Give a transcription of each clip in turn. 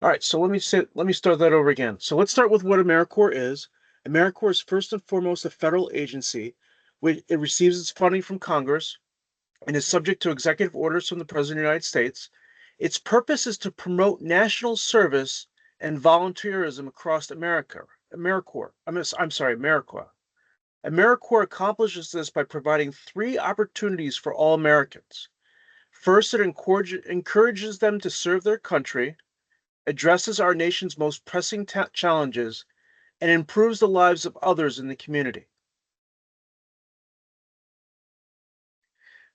All right, so let me start that over again. So let's start with what AmeriCorps is. AmeriCorps is first and foremost a federal agency. It receives its funding from Congress and is subject to executive orders from the President of the United States. Its purpose is to promote national service and volunteerism across America. AmeriCorps. AmeriCorps accomplishes this by providing three opportunities for all Americans. First, it encourages them to serve their country, addresses our nation's most pressing challenges, and improves the lives of others in the community.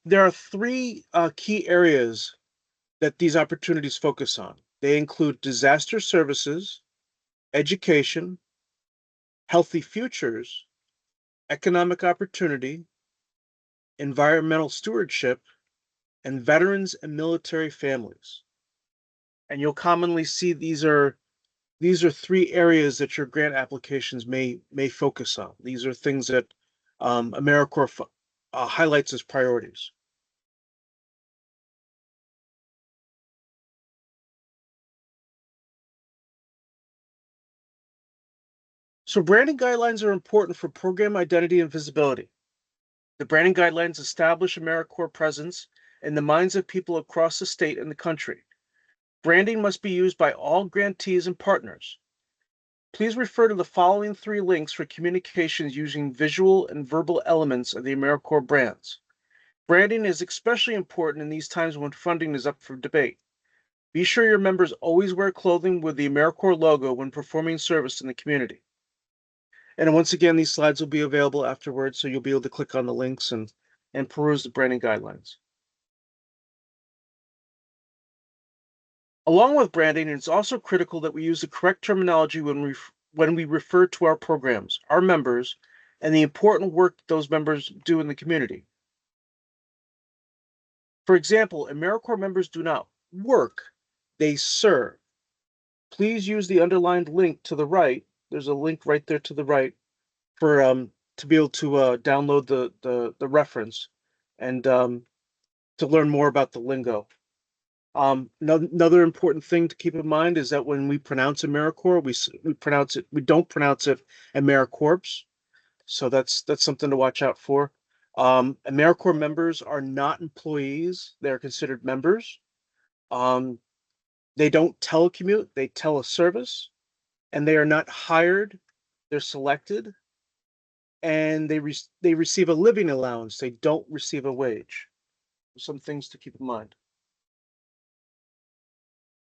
There are three key areas that these opportunities focus on. They include disaster services, education, healthy futures, economic opportunity, environmental stewardship, and veterans and military families. And you'll commonly see these are three areas that your grant applications may focus on. These are things that AmeriCorps highlights as priorities. So branding guidelines are important for program identity and visibility. The branding guidelines establish AmeriCorps presence in the minds of people across the state and the country. Branding must be used by all grantees and partners. Please refer to the following three links for communications using visual and verbal elements of the AmeriCorps brands. Branding is especially important in these times when funding is up for debate. Be sure your members always wear clothing with the AmeriCorps logo when performing service in the community. And once again, these slides will be available afterwards, so you'll be able to click on the links and peruse the branding guidelines. Along with branding, it's also critical that we use the correct terminology when we refer to our programs, our members, and the important work those members do in the community. For example, AmeriCorps members do not work, they serve. Please use the underlined link to the right. There's a link right there to the right for to be able to download the reference and to learn more about the lingo. Another important thing to keep in mind is that when we pronounce AmeriCorps, we don't pronounce it AmeriCorps. So that's something to watch out for. AmeriCorps members are not employees; they're considered members. Um, they don't telecommute; they teleservice, and they are not hired. They're selected, and they receive a living allowance. They don't receive a wage. Some things to keep in mind.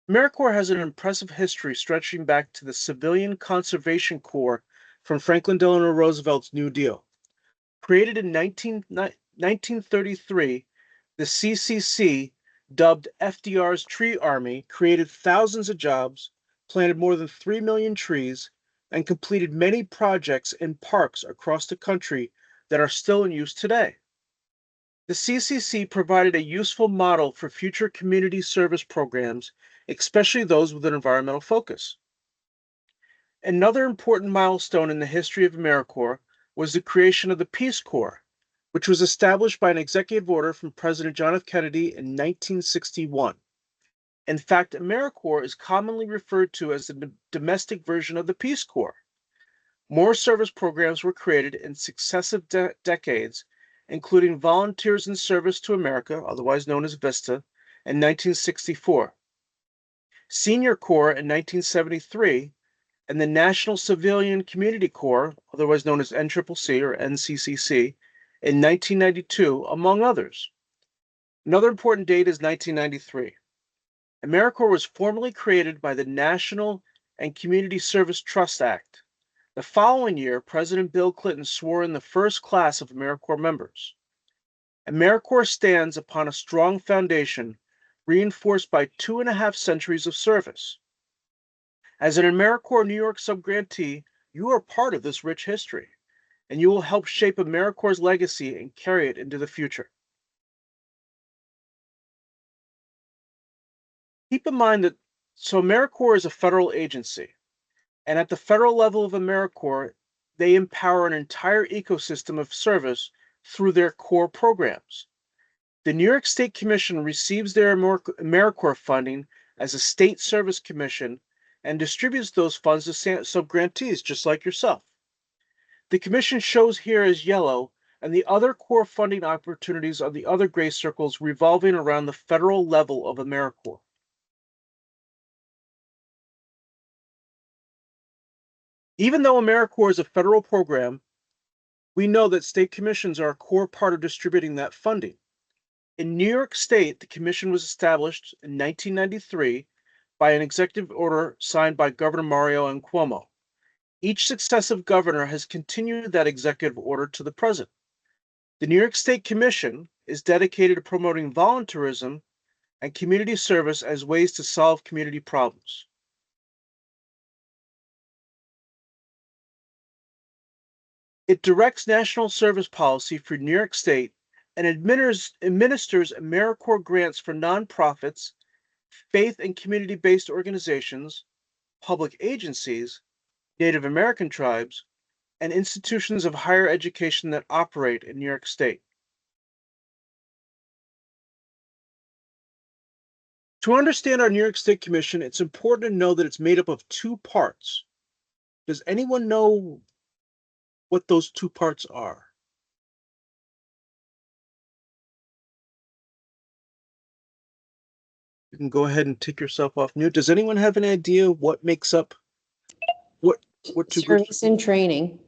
AmeriCorps has an impressive history stretching back to the Civilian Conservation Corps from Franklin Delano Roosevelt's New Deal. Created in 1933, the CCC, dubbed FDR's Tree Army, created thousands of jobs, planted more than 3 million trees, and completed many projects in parks across the country that are still in use today. The CCC provided a useful model for future community service programs, especially those with an environmental focus. Another important milestone in the history of AmeriCorps was the creation of the Peace Corps, which was established by an executive order from President John F. Kennedy in 1961. In fact, AmeriCorps is commonly referred to as the domestic version of the Peace Corps. More service programs were created in successive decades, including Volunteers in Service to America, otherwise known as VISTA, in 1964, Senior Corps in 1973, and the National Civilian Community Corps, otherwise known as NCCC or NCCC, in 1992, among others. Another important date is 1993. AmeriCorps was formally created by the National and Community Service Trust Act. The following year, President Bill Clinton swore in the first class of AmeriCorps members. AmeriCorps stands upon a strong foundation reinforced by 2.5 centuries of service. As an AmeriCorps New York subgrantee, you are part of this rich history, and you will help shape AmeriCorps' legacy and carry it into the future. Keep in mind that AmeriCorps is a federal agency, and at the federal level of AmeriCorps, they empower an entire ecosystem of service through their core programs. The New York State Commission receives their AmeriCorps funding as a state service commission and distributes those funds to subgrantees, just like yourself. The commission shows here as yellow, and the other core funding opportunities are the other gray circles revolving around the federal level of AmeriCorps. Even though AmeriCorps is a federal program, we know that state commissions are a core part of distributing that funding. In New York State, the commission was established in 1993 by an executive order signed by Governor Mario and Cuomo. Each successive governor has continued that executive order to the present. The New York State Commission is dedicated to promoting volunteerism and community service as ways to solve community problems. It directs national service policy for New York State and administers AmeriCorps grants for nonprofits, faith and community-based organizations, public agencies, Native American tribes, and institutions of higher education that operate in New York State. To understand our New York State Commission, it's important to know that it's made up of two parts. Does anyone know what those two parts are? You can go ahead and take yourself off mute. Does anyone have any idea what makes up what two groups? Service and training.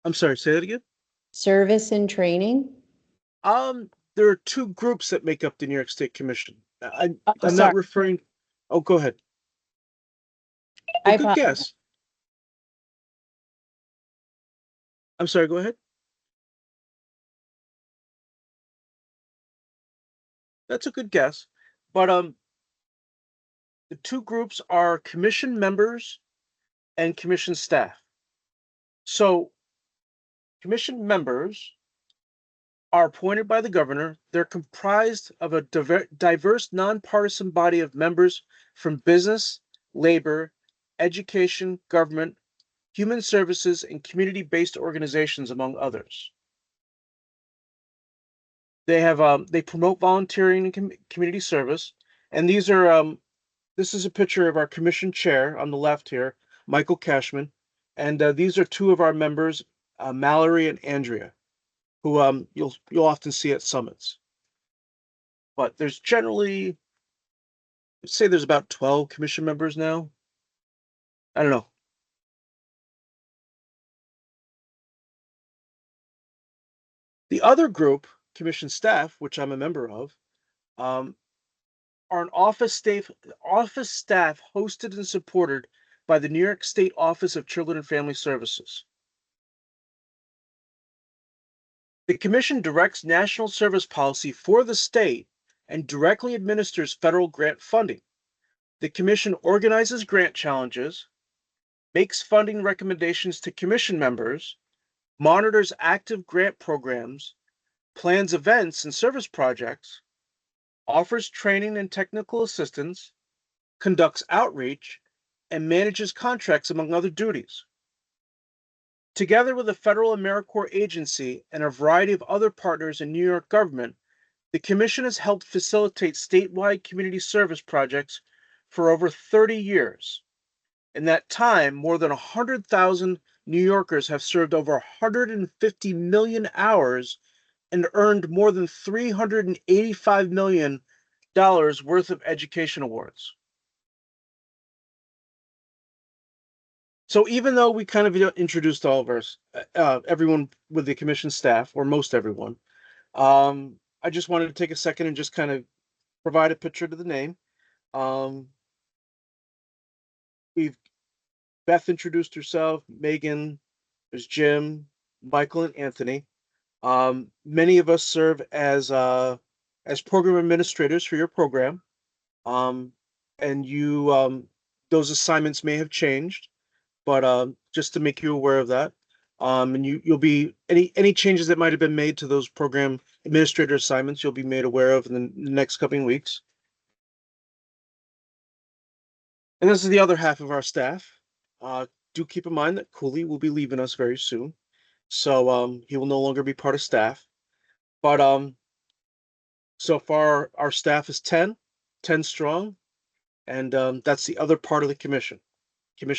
I'm sorry, say that again. Service and training. There are two groups that make up the New York State Commission. I'm sorry. not referring. Oh, go ahead. Oh, good guess. I'm sorry, go ahead. That's a good guess. But the two groups are commission members and commission staff. So commission members are appointed by the governor. They're comprised of a diverse, nonpartisan body of members from business, labor, education, government, human services, and community-based organizations, among others. They promote volunteering and community service, and these are this is a picture of our commission chair on the left here, Michael Cashman, and these are two of our members, Mallory and Andrea, who you'll often see at summits. But there's generally, say there's about 12 commission members now. I don't know. The other group, commission staff, which I'm a member of, are an office staff hosted and supported by the New York State Office of Children and Family Services. The commission directs national service policy for the state and directly administers federal grant funding. The commission organizes grant challenges, makes funding recommendations to commission members, monitors active grant programs, plans events and service projects, offers training and technical assistance, conducts outreach, and manages contracts, among other duties. Together with the federal AmeriCorps agency and a variety of other partners in New York government, the commission has helped facilitate statewide community service projects for over 30 years. In that time, more than 100,000 New Yorkers have served over 150 million hours and earned more than $385 million worth of education awards. So even though we kind of introduced all of us, everyone with the commission staff, or most everyone, I just wanted to take a second and just kind of provide a picture to the name. Beth introduced herself, Megan, there's Jim, Michael, and Anthony. Many of us serve as program administrators for your program, and you those assignments may have changed, but just to make you aware of that, and you'll be any changes that might have been made to those program administrator assignments, you'll be made aware of in the next coming weeks. And this is the other half of our staff. Do keep in mind that Cooley will be leaving us very soon, so he will no longer be part of staff. But so far our staff is 10 strong. And that's the other part of the commission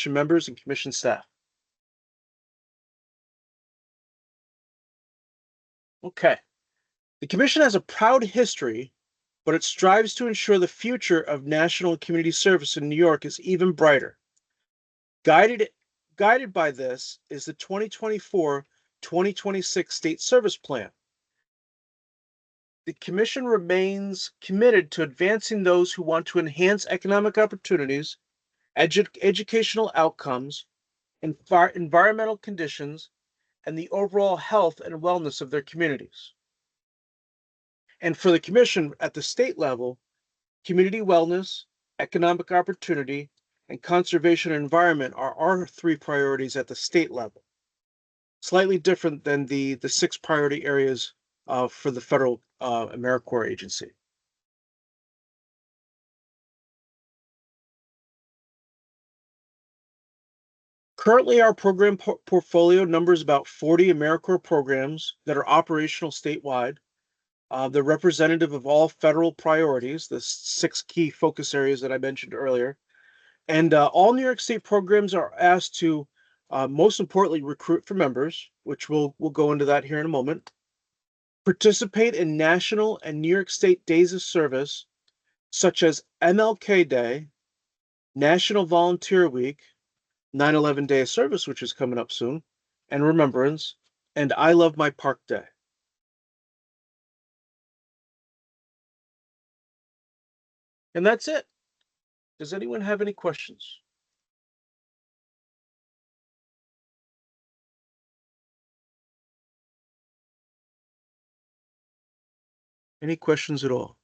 members and commission staff. Okay. The commission has a proud history, but it strives to ensure the future of national and community service in New York is even brighter. Guided, guided by this is the 2024-2026 State Service Plan. The Commission remains committed to advancing those who want to enhance economic opportunities, educational outcomes, environmental conditions, and the overall health and wellness of their communities. And for the Commission at the state level, community wellness, economic opportunity, and conservation and environment are our three priorities at the state level. Slightly different than the six priority areas for the federal AmeriCorps agency. Currently, our program portfolio numbers about 40 AmeriCorps programs that are operational statewide. They're representative of all federal priorities, the six key focus areas that I mentioned earlier. And all New York State programs are asked to, most importantly, recruit for members, which we'll go into that here in a moment. Participate in national and New York State days of service, such as MLK Day, National Volunteer Week, 9/11 Day of Service, which is coming up soon, and Remembrance, and I Love My Park Day. And that's it. Does anyone have any questions? Any questions at all?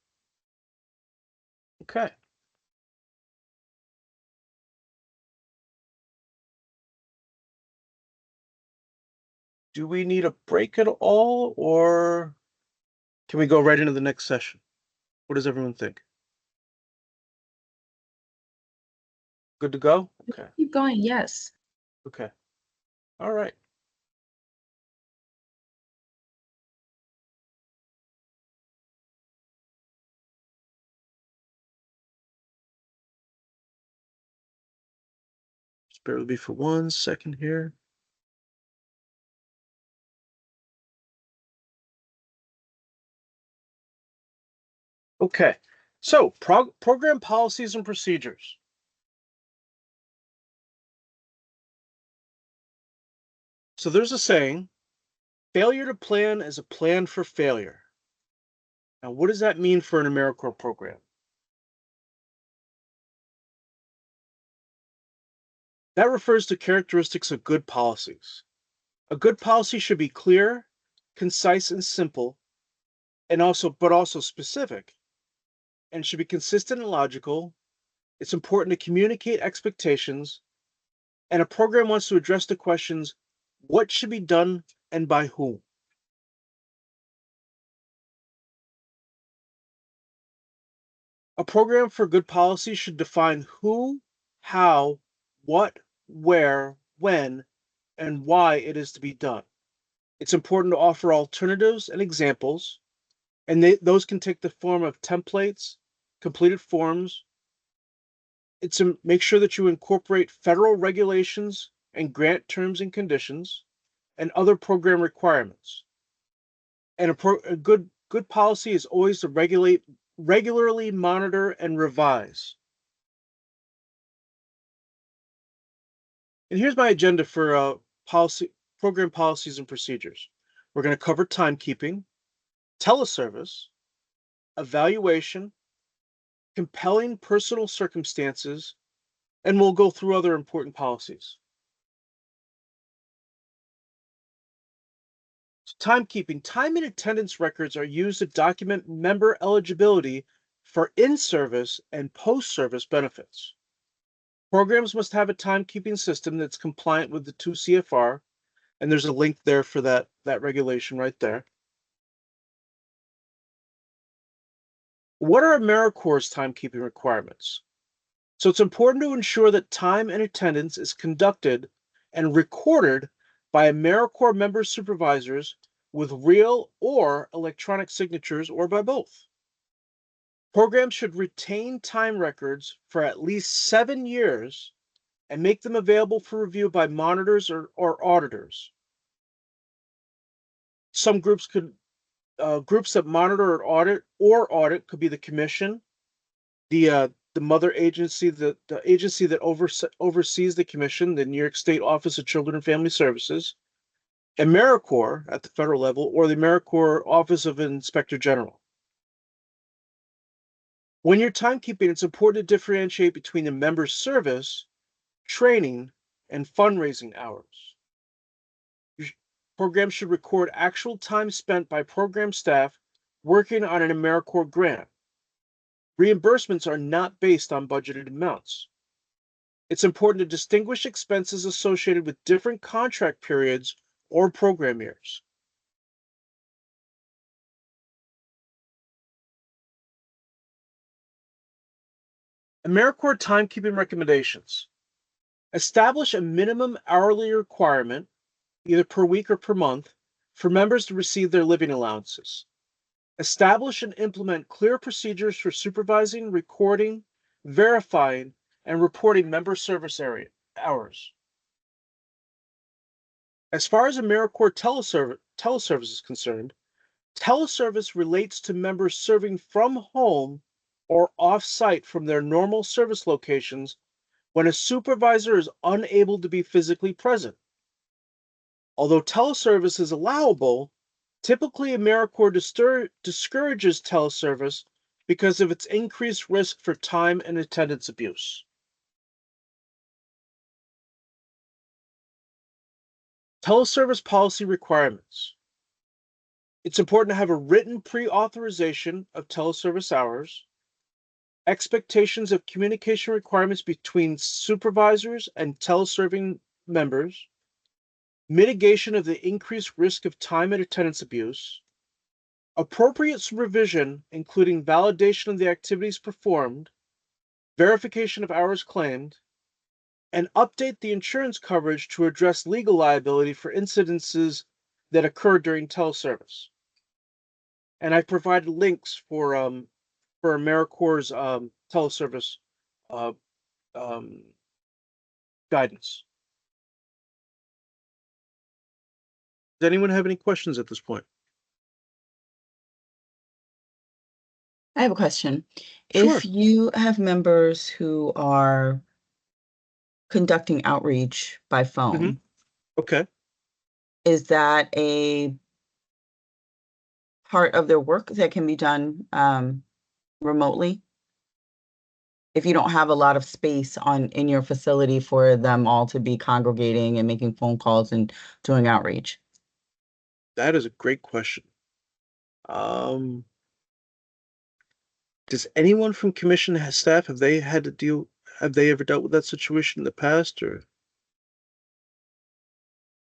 Okay. Do we need a break at all, or can we go right into the next session? What does everyone think? Good to go? Okay. Keep going, yes. Okay. All right. Just bear with me for 1 second here. Okay. So, program policies and procedures. So there's a saying, failure to plan is a plan for failure. Now, what does that mean for an AmeriCorps program? That refers to characteristics of good policies. A good policy should be clear, concise, and simple, and also specific, and should be consistent and logical. It's important to communicate expectations, and a program wants to address the questions, what should be done and by whom? A program for good policy should define who, how, what, where, when, and why it is to be done. It's important to offer alternatives and examples, and those can take the form of templates, completed forms. It's to make sure that you incorporate federal regulations and grant terms and conditions and other program requirements. And a good policy is always to regularly monitor and revise. And here's my agenda for program policies and procedures. We're going to cover timekeeping, teleservice, evaluation, compelling personal circumstances, and we'll go through other important policies. So timekeeping. Time and attendance records are used to document member eligibility for in-service and post-service benefits. Programs must have a timekeeping system that's compliant with the 2 CFR, and there's a link there for that regulation right there. What are AmeriCorps' timekeeping requirements? So it's important to ensure that time and attendance is conducted and recorded by AmeriCorps member supervisors with real or electronic signatures, or by both. Programs should retain time records for at least 7 years and make them available for review by monitors or auditors. Some groups that monitor or audit could be the commission, the mother agency, the agency that oversees the commission, the New York State Office of Children and Family Services, AmeriCorps at the federal level, or the AmeriCorps Office of Inspector General. When you're timekeeping, it's important to differentiate between the member's service, training, and fundraising hours. Programs should record actual time spent by program staff working on an AmeriCorps grant. Reimbursements are not based on budgeted amounts. It's important to distinguish expenses associated with different contract periods or program years. AmeriCorps timekeeping recommendations. Establish a minimum hourly requirement, either per week or per month, for members to receive their living allowances. Establish and implement clear procedures for supervising, recording, verifying, and reporting member service hours. As far as AmeriCorps teleservice is concerned, teleservice relates to members serving from home or off-site from their normal service locations when a supervisor is unable to be physically present. Although teleservice is allowable, typically AmeriCorps discourages teleservice because of its increased risk for time and attendance abuse. Teleservice policy requirements. It's important to have a written pre-authorization of teleservice hours, expectations of communication requirements between supervisors and teleserving members, mitigation of the increased risk of time and attendance abuse, appropriate supervision, including validation of the activities performed, verification of hours claimed, and update the insurance coverage to address legal liability for incidences that occur during teleservice. And I provided links for AmeriCorps' teleservice uh, um, guidance. Does anyone have any questions at this point? I have a question. Sure. If you have members who are conducting outreach by phone, Okay. is that a part of their work that can be done remotely? If you don't have a lot of space in your facility for them all to be congregating and making phone calls and doing outreach? That is a great question. Um, does anyone from commission staff have they ever dealt with that situation in the past or?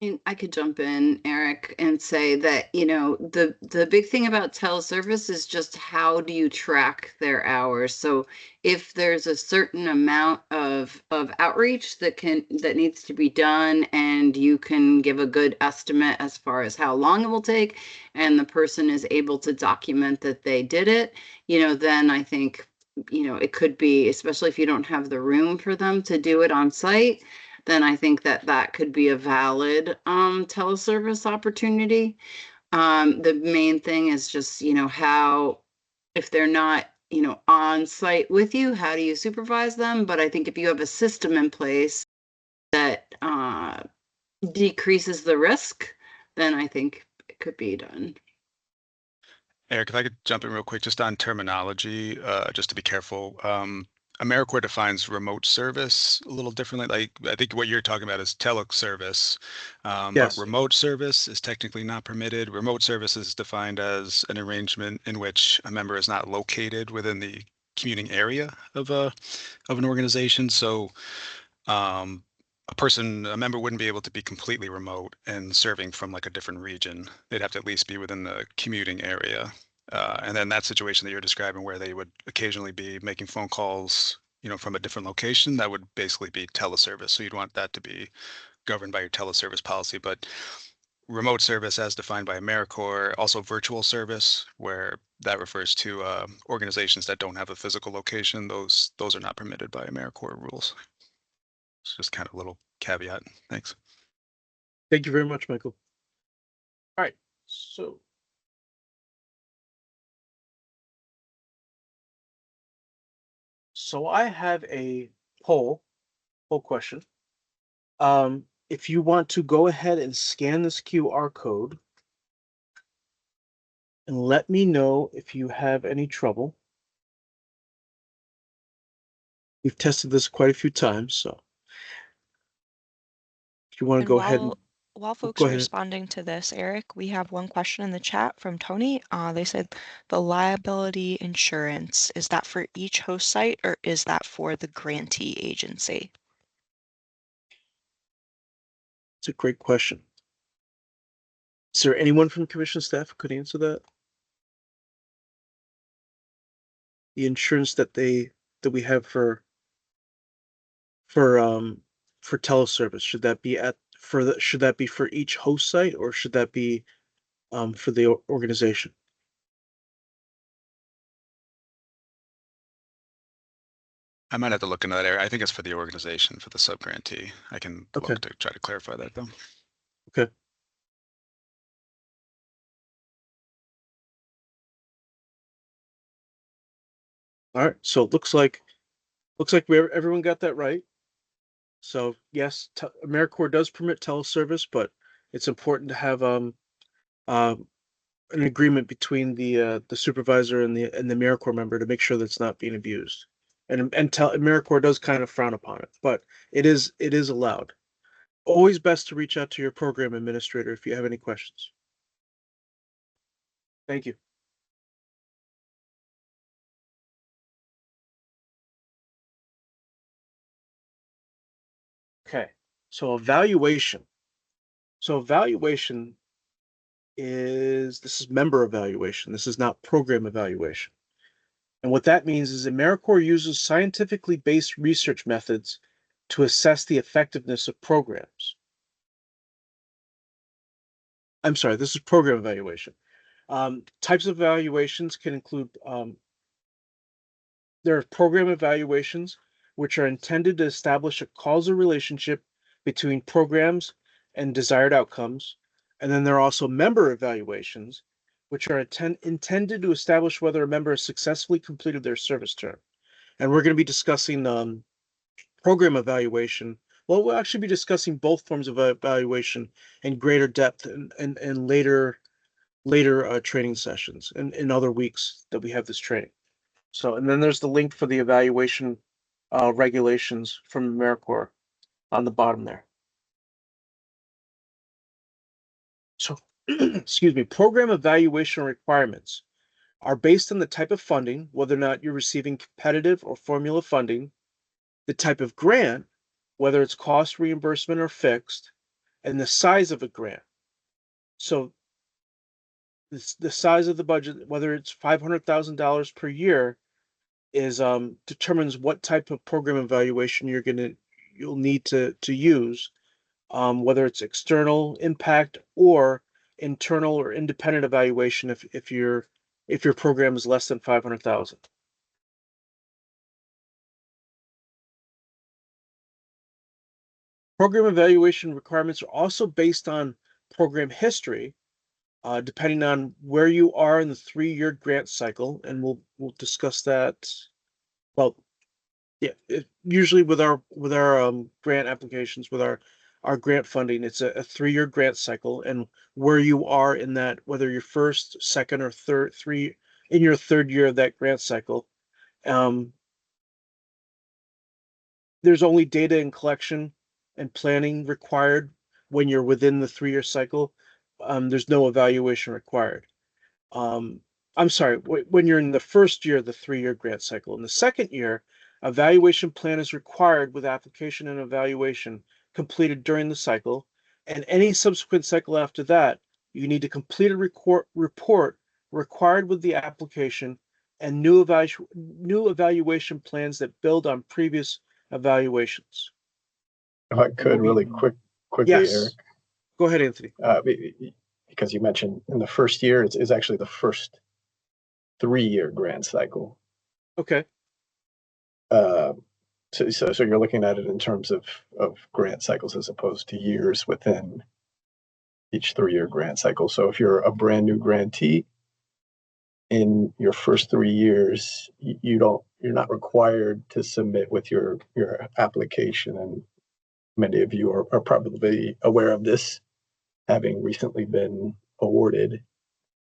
And I could jump in, Eric, and say that, the big thing about teleservice is just how do you track their hours? So if there's a certain amount of outreach that needs to be done, and you can give a good estimate as far as how long it will take, and the person is able to document that they did it, then I think, it could be, especially if you don't have the room for them to do it on site, then I think that could be a valid teleservice opportunity. The main thing is just, how, if they're not, on site with you, how do you supervise them? But I think if you have a system in place that decreases the risk, then I think it could be done. Eric, if I could jump in real quick, just on terminology, just to be careful. AmeriCorps defines remote service a little differently. Like, I think what you're talking about is teleservice, Yes. but remote service is technically not permitted. Remote service is defined as an arrangement in which a member is not located within the commuting area of an organization. So, um, a member wouldn't be able to be completely remote and serving from like a different region. They'd have to at least be within the commuting area. And then that situation that you're describing where they would occasionally be making phone calls, from a different location, that would basically be teleservice. So you'd want that to be governed by your teleservice policy. But remote service as defined by AmeriCorps, also virtual service, where that refers to organizations that don't have a physical location. Those are not permitted by AmeriCorps rules. It's just kind of a little caveat. Thanks. Thank you very much, Michael. All right, so I have a poll question. If you want to go ahead and scan this QR code and let me know if you have any trouble. We've tested this quite a few times, so if you want to And go ahead and while folks go are ahead. responding to this, Eric, we have one question in the chat from Tony. They said the liability insurance, is that for each host site or is that for the grantee agency? It's a great question. Is there anyone from commission staff who could answer that? The insurance that we have for teleservice, should that be should that be for each host site or should that be for the organization? I might have to look into that area. I think it's for the organization, for the subgrantee. I can Okay. look to try to clarify that though. Okay. All right. So it looks like everyone got that right. So yes, AmeriCorps does permit teleservice, but it's important to have an agreement between the supervisor and the AmeriCorps member to make sure that's not being abused. And AmeriCorps does kind of frown upon it, but it is allowed. Always best to reach out to your program administrator if you have any questions. Thank you. Okay, so evaluation. So evaluation this is member evaluation. This is not program evaluation. And what that means is AmeriCorps uses scientifically based research methods to assess the effectiveness of programs. I'm sorry, this is program evaluation. Types of evaluations can include, there are program evaluations, which are intended to establish a causal relationship between programs and desired outcomes. And then there are also member evaluations, which are intended to establish whether a member has successfully completed their service term. And we're going to be discussing program evaluation. Well, we'll actually be discussing both forms of evaluation in greater depth and later training sessions and in other weeks that we have this training. So, and then there's the link for the evaluation regulations from AmeriCorps on the bottom there. So, excuse me, program evaluation requirements are based on the type of funding, whether or not you're receiving competitive or formula funding, the type of grant, whether it's cost reimbursement or fixed, and the size of a grant. So the size of the budget, whether it's $500,000 per year, is determines what type of program evaluation you'll need to use, whether it's external impact or internal or independent evaluation if your program is less than 500,000. Program evaluation requirements are also based on program history, depending on where you are in the 3-year grant cycle, and we'll discuss that. Well, yeah, usually with our grant applications, with our grant funding, it's a 3-year grant cycle, and where you are in that, whether you're first, second, or in your 3rd year of that grant cycle. There's only data and collection and planning required when you're within the 3-year cycle. There's no evaluation required. I'm sorry, when you're in the 1st year of the 3-year grant cycle. In the 2nd year, evaluation plan is required with application and evaluation completed during the cycle, and any subsequent cycle after that, you need to complete a report required with the application and new evaluation plans that build on previous evaluations. If I could really quickly, Yes. Eric. Go ahead, Anthony. Because you mentioned in the first year, it's actually the first 3-year grant cycle. Okay. So you're looking at it in terms of grant cycles as opposed to years within each 3-year grant cycle. So if you're a brand new grantee, in your first 3 years, you're not required to submit with your application, and many of you are probably aware of this, having recently been awarded.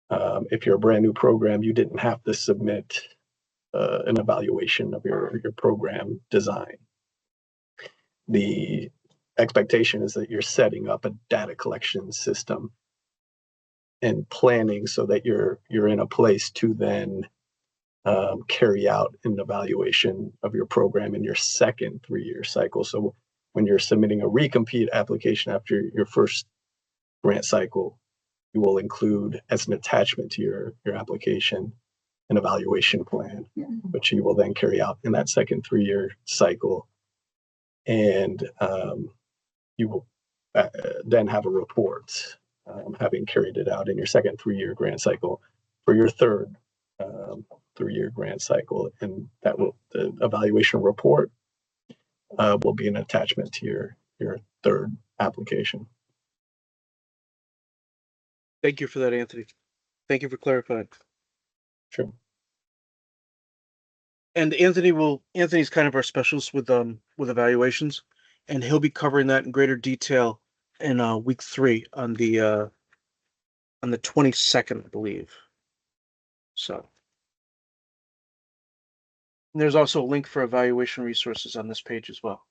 If you're a brand new program, you didn't have to submit an evaluation of your program design. The expectation is that you're setting up a data collection system and planning so that you're in a place to then carry out an evaluation of your program in your second 3-year cycle. So when you're submitting a recompete application after your first grant cycle, you will include as an attachment to your application an evaluation plan, which you will then carry out in that second 3-year cycle. And you will then have a report, having carried it out in your second 3-year grant cycle for your third 3-year grant cycle. And the evaluation report will be an attachment to your third application. Thank you for that, Anthony. Thank you for clarifying. Sure. And Anthony's kind of our specialist with evaluations, and he'll be covering that in greater detail in week 3 on the 22nd, I believe. So and there's also a link for evaluation resources on this page as well.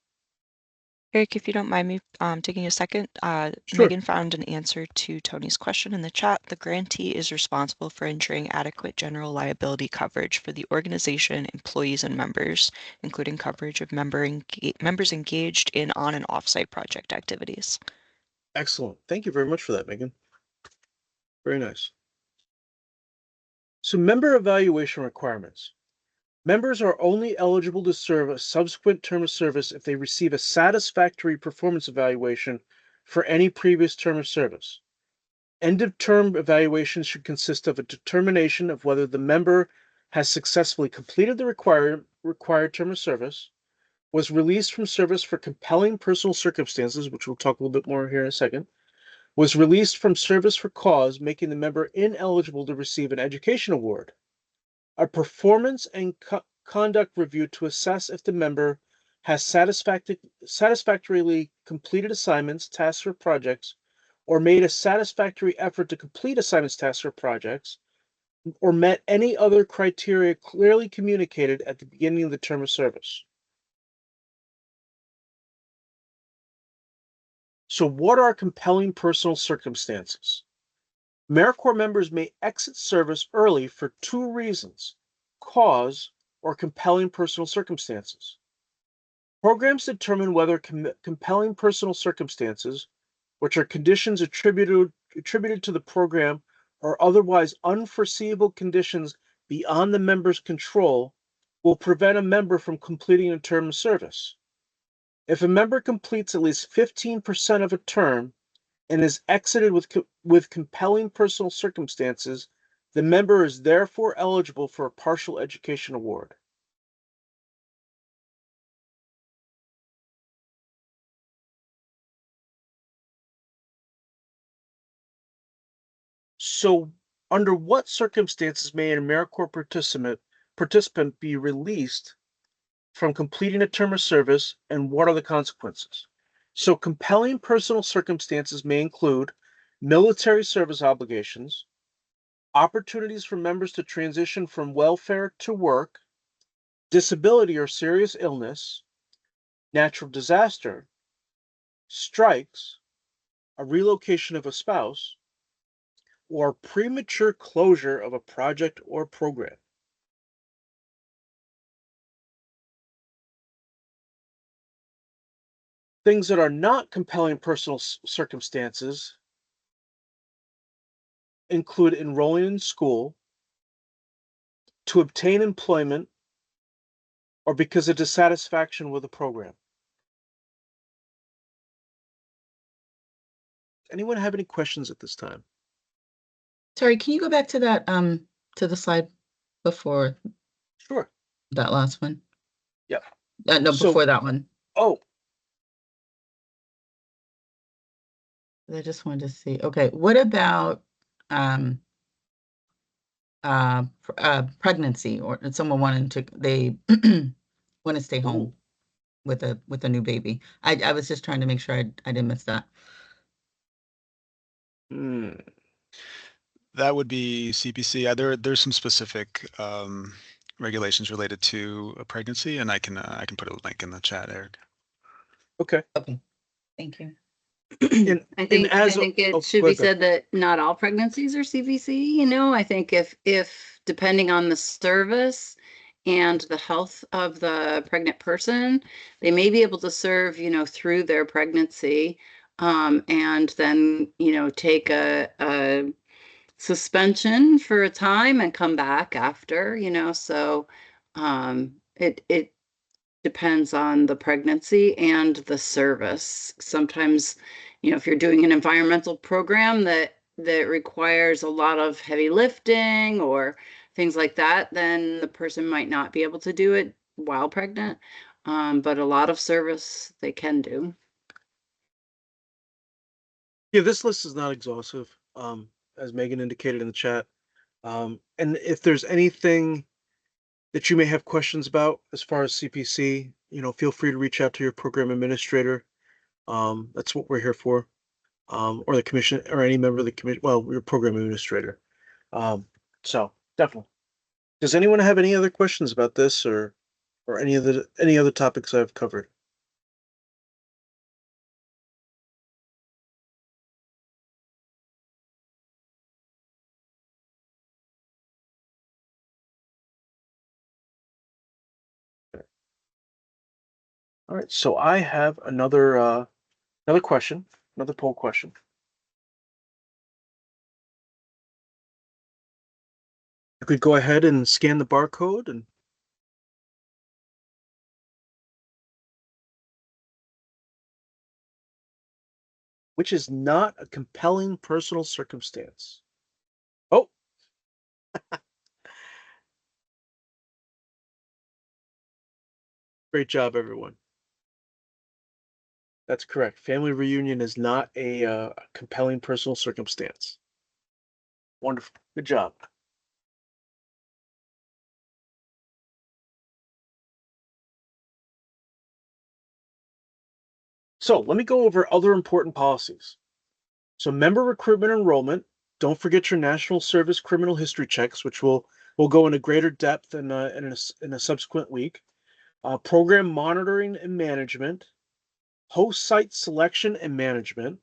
Eric, if you don't mind me taking a second, Sure. Megan found an answer to Tony's question in the chat. The grantee is responsible for ensuring adequate general liability coverage for the organization, employees, and members, including coverage of members engaged in on and off-site project activities. Excellent. Thank you very much for that, Megan. Very nice. So member evaluation requirements. Members are only eligible to serve a subsequent term of service if they receive a satisfactory performance evaluation for any previous term of service. End-of-term evaluations should consist of a determination of whether the member has successfully completed the required term of service, was released from service for compelling personal circumstances, which we'll talk a little bit more here in a second, was released from service for cause making the member ineligible to receive an education award, a performance and conduct review to assess if the member has satisfactorily completed assignments, tasks, or projects, or made a satisfactory effort to complete assignments, tasks, or projects, or met any other criteria clearly communicated at the beginning of the term of service. So what are compelling personal circumstances? AmeriCorps members may exit service early for 2 reasons: cause or compelling personal circumstances. Programs determine whether compelling personal circumstances, which are conditions attributed to the program or otherwise unforeseeable conditions beyond the member's control, will prevent a member from completing a term of service. If a member completes at least 15% of a term and is exited with compelling personal circumstances, the member is therefore eligible for a partial education award. So, under what circumstances may an AmeriCorps participant be released from completing a term of service, and what are the consequences? So, compelling personal circumstances may include military service obligations, opportunities for members to transition from welfare to work, disability or serious illness, natural disaster, strikes, a relocation of a spouse, or premature closure of a project or program. Things that are not compelling personal circumstances include enrolling in school, to obtain employment, or because of dissatisfaction with a program. Anyone have any questions at this time? Terry, can you go back to that, to the slide before Sure. that last one? Yep. No, So- before that one. Oh, I just wanted to see, okay, what about, pregnancy, or someone wanting to, they want to stay home with a new baby? I was just trying to make sure I didn't miss that. hmm. That would be CPC. There's some specific regulations related to a pregnancy, and I can put a link in the chat, Eric. Okay. Okay, thank you. And, I and think as it oh, should go be ahead, Beth. said that not all pregnancies are CVC, you know. I think if depending on the service and the health of the pregnant person, they may be able to serve, you know, through their pregnancy, and then, you know, take a suspension for a time and come back after, you know. So it depends on the pregnancy and the service. Sometimes, you know, if you're doing an environmental program that requires a lot of heavy lifting or things like that, then the person might not be able to do it while pregnant. But a lot of service they can do. Yeah, this list is not exhaustive, as Megan indicated in the chat. And if there's anything that you may have questions about as far as CPC, you know, feel free to reach out to your program administrator. That's what we're here for. Or the commission, or any member of the commission, well, your program administrator. So definitely. Does anyone have any other questions about this, or any other topics I've covered? All right, so I have another question, another poll question. You could go ahead and scan the barcode, and which is not a compelling personal circumstance. Oh, great job, everyone. That's correct. Family reunion is not a compelling personal circumstance. Wonderful. Good job. So let me go over other important policies. So member recruitment enrollment. Don't forget your national service criminal history checks, which we'll go into greater depth in a subsequent week. Program monitoring and management, host site selection and management,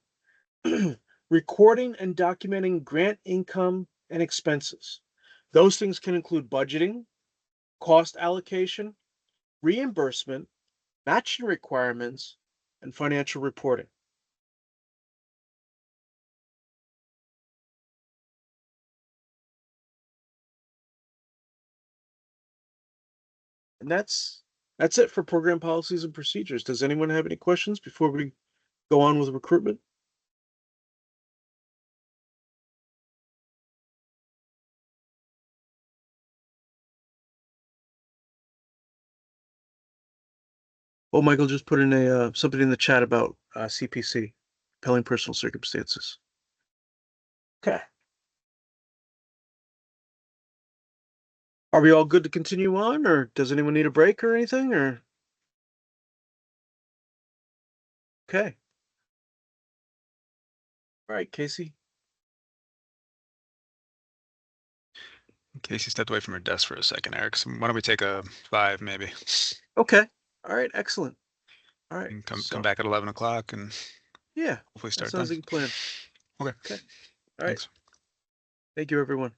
recording and documenting grant income and expenses. Those things can include budgeting, cost allocation, reimbursement, matching requirements, and financial reporting. And that's it for program policies and procedures. Does anyone have any questions before we go on with recruitment? Well, Michael just put in something in the chat about CPC, compelling personal circumstances. Okay. Are we all good to continue on, or does anyone need a break or anything, or? Okay. All right, Casey. Casey stepped away from her desk for a second, Eric. So why don't we take a 5 maybe? Okay. All right, excellent. All right. And come So, back at 11 o'clock and yeah, hopefully that start sounds then. like a plan. Okay. Okay. All right. Thanks. Thank you, everyone.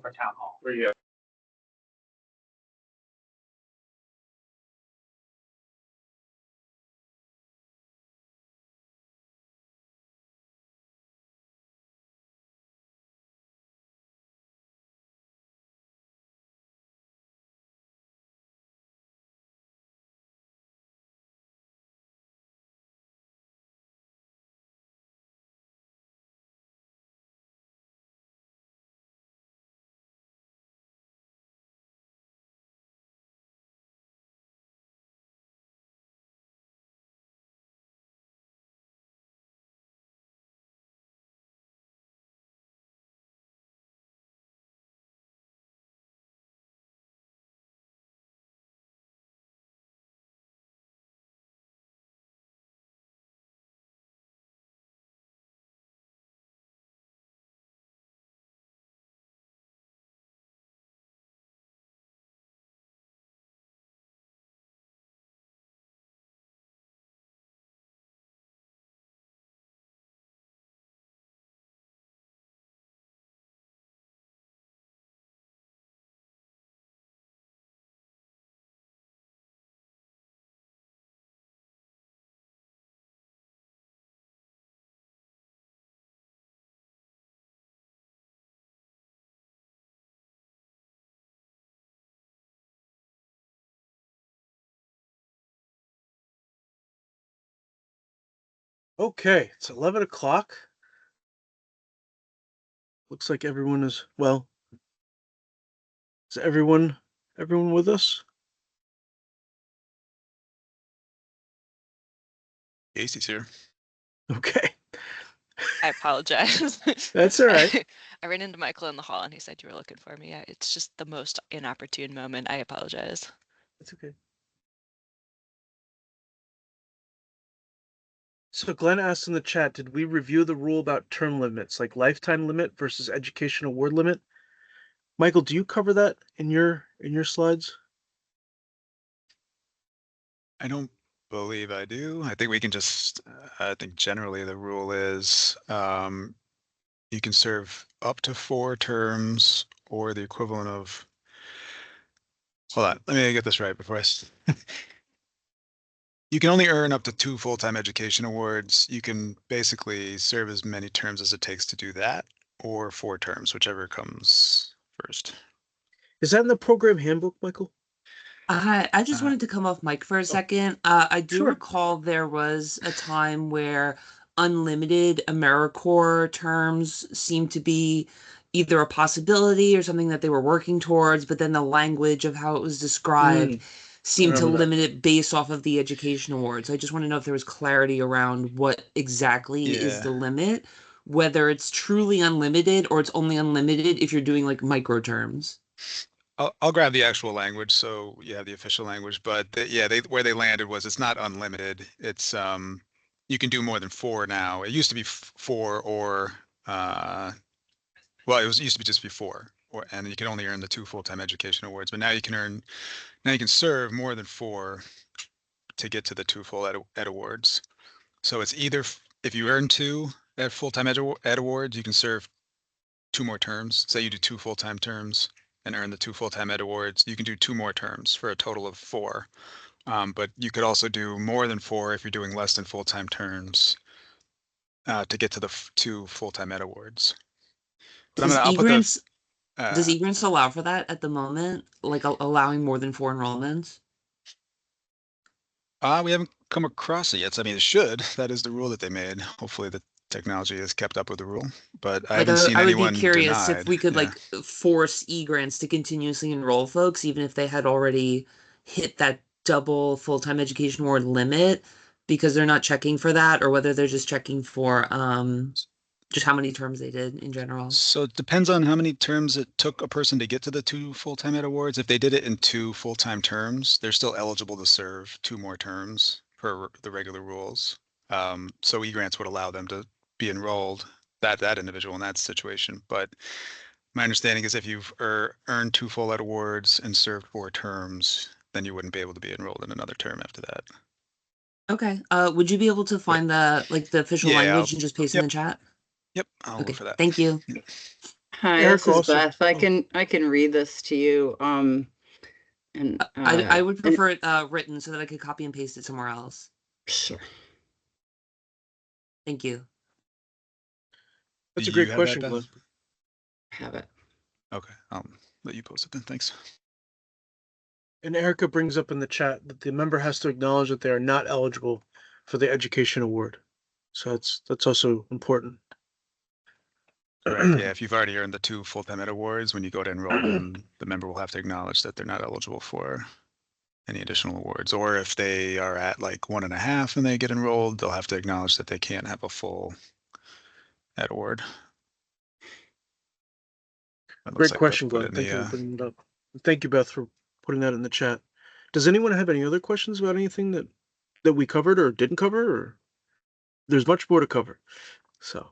for town hall. Where you Okay, it's 11 o'clock. Looks like everyone is, well, is everyone with us? Casey's here. Okay, I apologize. that's all right. I ran into Michael in the hall and he said you were looking for me. It's just the most inopportune moment. I apologize. It's okay. So Glenn asked in the chat, did we review the rule about term limits, like lifetime limit versus education award limit? Michael, do you cover that in your slides? I don't believe I do. I think we can just, I think generally the rule is you can serve up to 4 terms or the equivalent of, hold on, let me get this right before you can only earn up to 2 full-time education awards. You can basically serve as many terms as it takes to do that, or 4 terms, whichever comes first. Is that in the program handbook, Michael? I just Uh, wanted to come off mic for a oh, second. I do sure. recall there was a time where unlimited AmeriCorps terms seemed to be either a possibility or something that they were working towards, but then the language of how it was described I seemed to remember that. limit it based off of the education awards. I just want to know if there was clarity around what exactly is yeah. the limit, whether it's truly unlimited or it's only unlimited if you're doing like micro terms. I'll grab the actual language, so you have the official language, but yeah, where they landed was it's not unlimited. It's you can do more than 4 now. It used to be 4 or well, used to be just be 4, and you can only earn the 2 full-time education awards. But now you can serve more than 4 to get to the 2 full ed awards. So it's either if you earn 2 at full-time ed awards, you can serve 2 more terms. Say you do 2 full-time terms and earn the 2 full-time ed awards, you can do 2 more terms for a total of 4. But you could also do more than 4 if you're doing less than full-time terms to get to the 2 full-time ed awards. But Does I'll put the Does eGrants allow for that at the moment? Like allowing more than 4 enrollments? we haven't come across it yet. So, I mean, it should. That is the rule that they made. Hopefully, the technology has kept up with the rule, but I Like haven't seen I would be anyone curious if denied. we could Yeah. like force eGrants to continuously enroll folks, even if they had already hit that double full-time education award limit, because they're not checking for that, or whether they're just checking for just how many terms they did in general. So it depends on how many terms it took a person to get to the 2 full-time ed awards. If they did it in 2 full-time terms, they're still eligible to serve 2 more terms per the regular rules. So eGrants would allow them to be enrolled, that individual in that situation. But my understanding is if you've earned 2 full ed awards and served 4 terms, then you wouldn't be able to be enrolled in another term after that. Okay. Would you be able to find the official Yeah, language and just paste in yep, the chat? I'll look Okay. for that. Thank you. Hi, Eric this is also. Beth. I can read this to you. And I would and prefer it written so that I could copy and paste it somewhere else. sure. Thank you. That's Do a great you have that, question, Beth? Glenn. Have it. Okay, I'll let you post it then. Thanks. And Erica brings up in the chat that the member has to acknowledge that they are not eligible for the education award. So that's also important. Correct. Yeah, if you've already earned the 2 full-time ed awards, when you go to enroll them, the member will have to acknowledge that they're not eligible for any additional awards. Or if they are at like 1.5 and they get enrolled, they'll have to acknowledge that they can't have a full ed award. That looks Great like question, Beth put it Glenn. in Thank you for the, bringing it up. Thank you, Beth, for putting that in the chat. Does anyone have any other questions about anything that we covered or didn't cover? Or there's much more to cover. So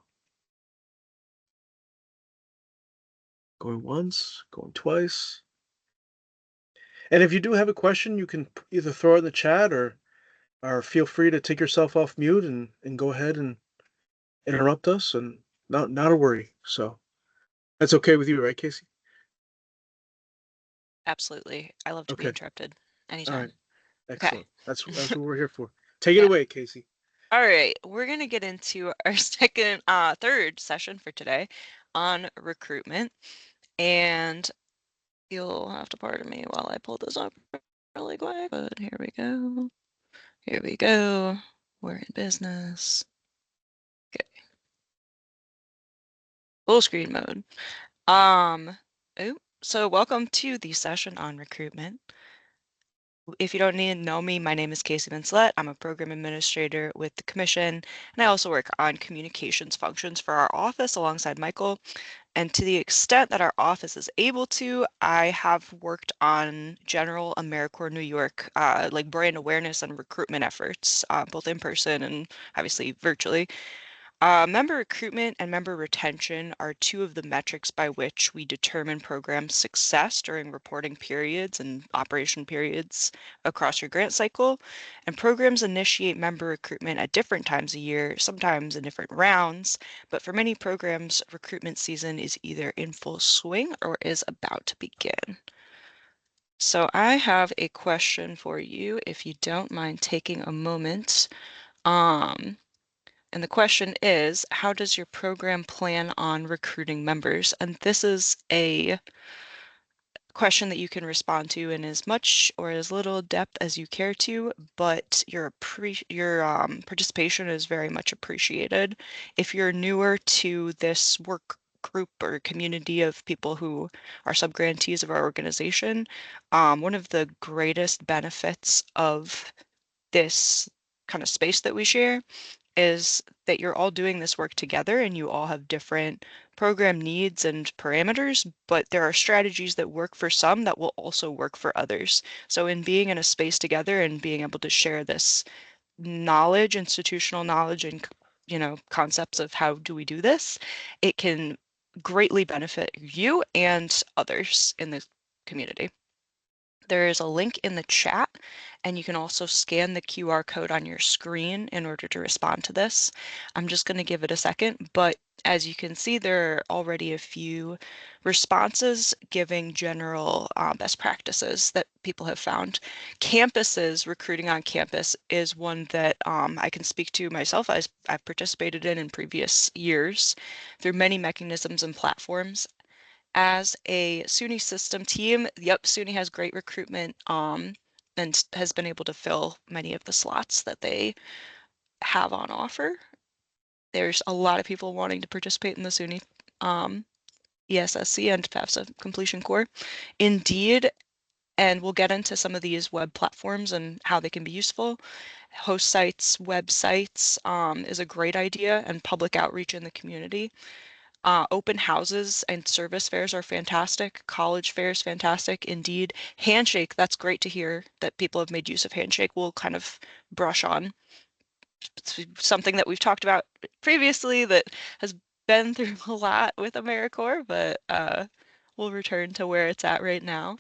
going once, going twice. And if you do have a question, you can either throw it in the chat or feel free to take yourself off mute and go ahead and interrupt us, and not a worry. So that's okay with you, right, Casey? Absolutely. I love to be Okay. interrupted All anytime. right. Okay. Excellent. That's what we're here for. Take it Yeah. away, Casey. All right, we're gonna get into our third session for today on recruitment, and you'll have to pardon me while I pull this up really quick. But here we go. Here we go. We're in business. Okay. Full screen mode. So welcome to the session on recruitment. If you don't need to know me, my name is Casey Vinslet. I'm a program administrator with the commission, and I also work on communications functions for our office alongside Michael. And to the extent that our office is able to, I have worked on general AmeriCorps New York, like brand awareness and recruitment efforts, both in person and obviously virtually. Member recruitment and member retention are two of the metrics by which we determine program success during reporting periods and operation periods across your grant cycle. And programs initiate member recruitment at different times a year, sometimes in different rounds, but for many programs, recruitment season is either in full swing or is about to begin. So I have a question for you, if you don't mind taking a moment. And the question is, how does your program plan on recruiting members? And this is a question that you can respond to in as much or as little depth as you care to, but your participation is very much appreciated. If you're newer to this work group or community of people who are subgrantees of our organization, one of the greatest benefits of this kind of space that we share is that you're all doing this work together and you all have different program needs and parameters, but there are strategies that work for some that will also work for others. So in being in a space together and being able to share this knowledge, institutional knowledge, and concepts of how do we do this, it can greatly benefit you and others in the community. There is a link in the chat, and you can also scan the QR code on your screen in order to respond to this. I'm just going to give it a second, but as you can see, there are already a few responses giving general best practices that people have found. Campuses, recruiting on campus is one that I can speak to myself as I've participated in previous years through many mechanisms and platforms. As a SUNY system team, yep, SUNY has great recruitment and has been able to fill many of the slots that they have on offer. There's a lot of people wanting to participate in the SUNY ESSC and FAFSA completion core. Indeed, and we'll get into some of these web platforms and how they can be useful. Host sites, websites is a great idea, and public outreach in the community. Open houses and service fairs are fantastic. College fairs, fantastic. Indeed. Handshake, that's great to hear that people have made use of Handshake. We'll kind of brush on. It's something that we've talked about previously that has been through a lot with AmeriCorps, but we'll return to where it's at right now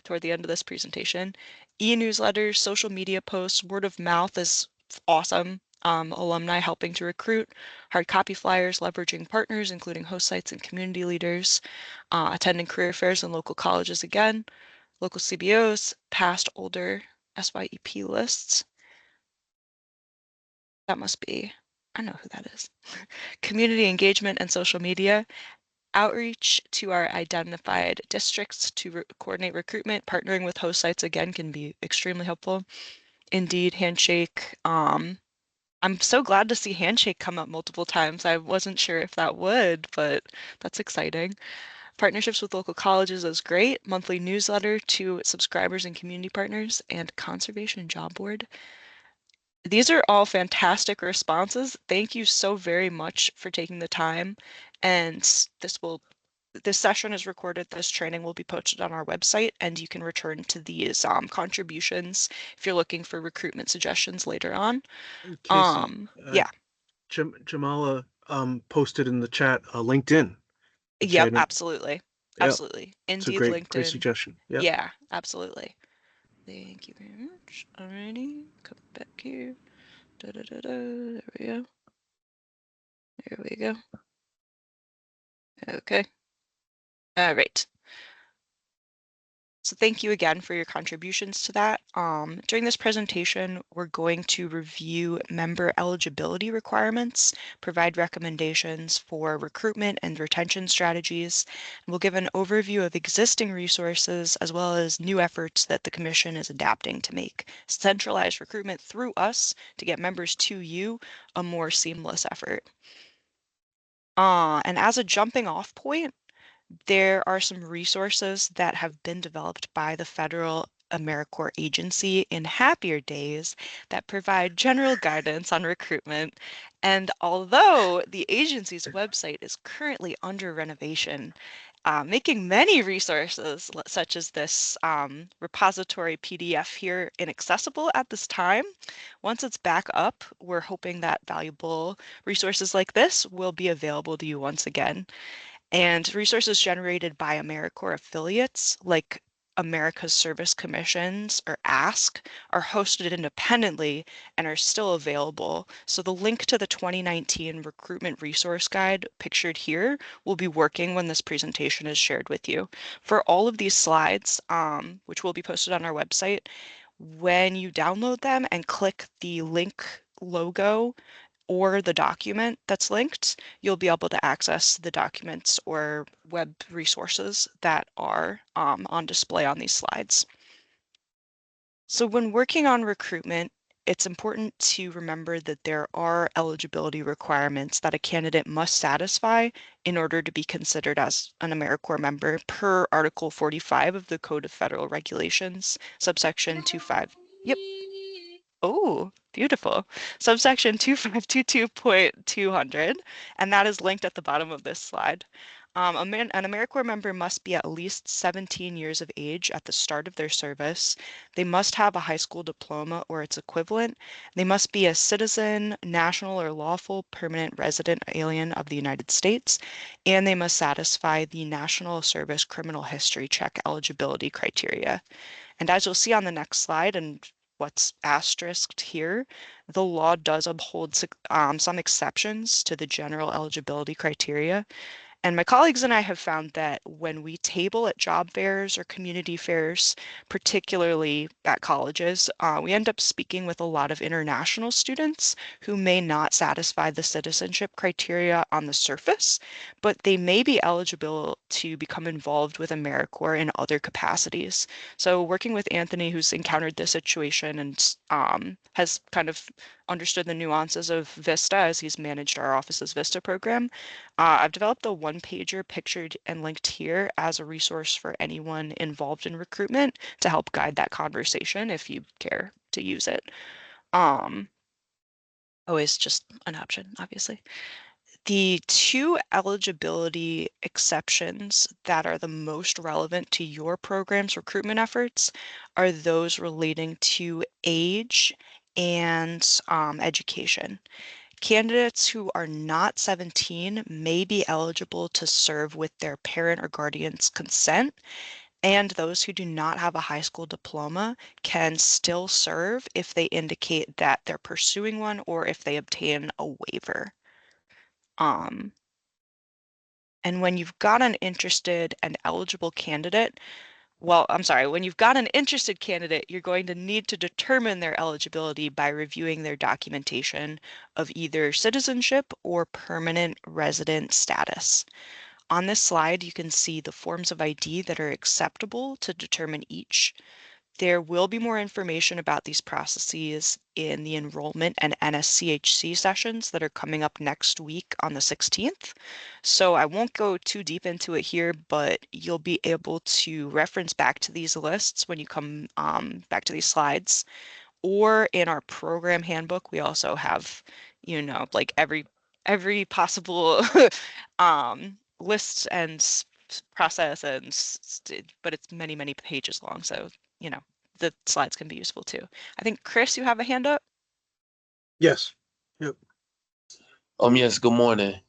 toward the end of this presentation. E-newsletters, social media posts, word of mouth is awesome. alumni helping to recruit, hard copy flyers, leveraging partners, including host sites and community leaders, attending career fairs in local colleges again, local CBOs, past older SYEP lists. That must be, I know who that is. Community engagement and social media, outreach to our identified districts to coordinate recruitment, partnering with host sites again can be extremely helpful. Indeed, Handshake. I'm so glad to see Handshake come up multiple times. I wasn't sure if that would, but that's exciting. Partnerships with local colleges is great. Monthly newsletter to subscribers and community partners, and conservation job board. These are all fantastic responses. Thank you so very much for taking the time. And this session is recorded. This training will be posted on our website, and you can return to these contributions if you're looking for recruitment suggestions later on. Casey, Yeah. Jamala posted in the chat LinkedIn. which I Yep, didn't- absolutely. Yeah, Absolutely. it's a Indeed, great LinkedIn. suggestion. Yeah. Yeah, absolutely. Thank you very much. Alrighty, come back here. There we go. There we go. Okay. All right. So thank you again for your contributions to that. During this presentation, we're going to review member eligibility requirements, provide recommendations for recruitment and retention strategies, and we'll give an overview of existing resources as well as new efforts that the Commission is adapting to make centralized recruitment through us to get members to you a more seamless effort. And as a jumping off point, there are some resources that have been developed by the federal AmeriCorps agency in happier days that provide general guidance on recruitment. And although the agency's website is currently under renovation, making many resources such as this repository PDF here inaccessible at this time. Once it's back up, we're hoping that valuable resources like this will be available to you once again. And resources generated by AmeriCorps affiliates, like America's Service Commissions or ASK, are hosted independently and are still available. So the link to the 2019 Recruitment Resource Guide pictured here will be working when this presentation is shared with you. For all of these slides, which will be posted on our website, when you download them and click the link logo or the document that's linked, you'll be able to access the documents or web resources that are on display on these slides. So when working on recruitment, it's important to remember that there are eligibility requirements that a candidate must satisfy in order to be considered as an AmeriCorps member per Article 45 of the Code of Federal Regulations, subsection 25. Yep. Oh, beautiful. Subsection 2522.200, and that is linked at the bottom of this slide. An AmeriCorps member must be at least 17 years of age at the start of their service. They must have a high school diploma or its equivalent. They must be a citizen, national, or lawful permanent resident alien of the United States, and they must satisfy the National Service Criminal History Check eligibility criteria. And as you'll see on the next slide, and what's asterisked here, the law does uphold some exceptions to the general eligibility criteria. And my colleagues and I have found that when we table at job fairs or community fairs, particularly at colleges, we end up speaking with a lot of international students who may not satisfy the citizenship criteria on the surface, but they may be eligible to become involved with AmeriCorps in other capacities. So working with Anthony, who's encountered this situation and has kind of understood the nuances of VISTA as he's managed our office's VISTA program, I've developed a one-pager pictured and linked here as a resource for anyone involved in recruitment to help guide that conversation if you care to use it. Always just an option, obviously. The two eligibility exceptions that are the most relevant to your program's recruitment efforts are those relating to age and education. Candidates who are not 17 may be eligible to serve with their parent or guardian's consent. And those who do not have a high school diploma can still serve if they indicate that they're pursuing one or if they obtain a waiver. And when you've got an interested and eligible candidate, well, I'm sorry, when you've got an interested candidate, you're going to need to determine their eligibility by reviewing their documentation of either citizenship or permanent resident status. On this slide, you can see the forms of ID that are acceptable to determine each. There will be more information about these processes in the enrollment and NSCHC sessions that are coming up next week on the 16th. So I won't go too deep into it here, but you'll be able to reference back to these lists when you come back to these slides. Or in our program handbook, we also have, like every possible list and process but it's many, many pages long. So, the slides can be useful too. I think, Chris, you have a hand up? Yes. Yep. Yes, good morning.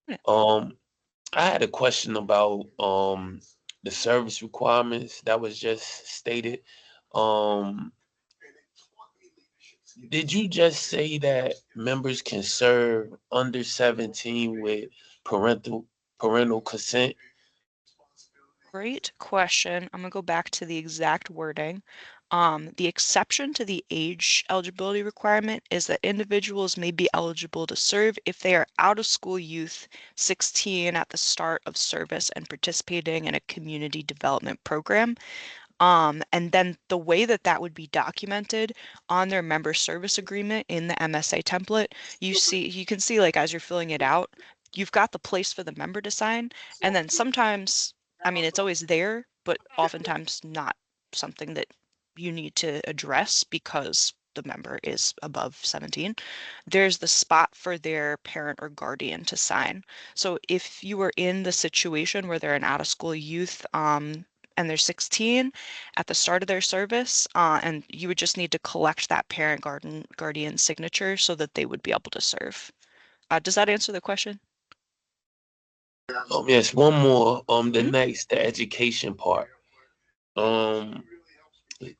Yeah. I had a question about the service requirements that was just stated. Did you just say that members can serve under 17 with parental consent? Great question. I'm gonna go back to the exact wording. The exception to the age eligibility requirement is that individuals may be eligible to serve if they are out of school youth 16 at the start of service and participating in a community development program. And then the way that that would be documented on their member service agreement in the MSA template, you can see like as you're filling it out, you've got the place for the member to sign, and then sometimes, I mean, it's always there, but oftentimes not something that you need to address because the member is above 17. There's the spot for their parent or guardian to sign. So if you were in the situation where they're an out of school youth, and they're 16 at the start of their service, and you would just need to collect that parent guardian signature so that they would be able to serve. Does that answer the question? Yes, one more. The education part.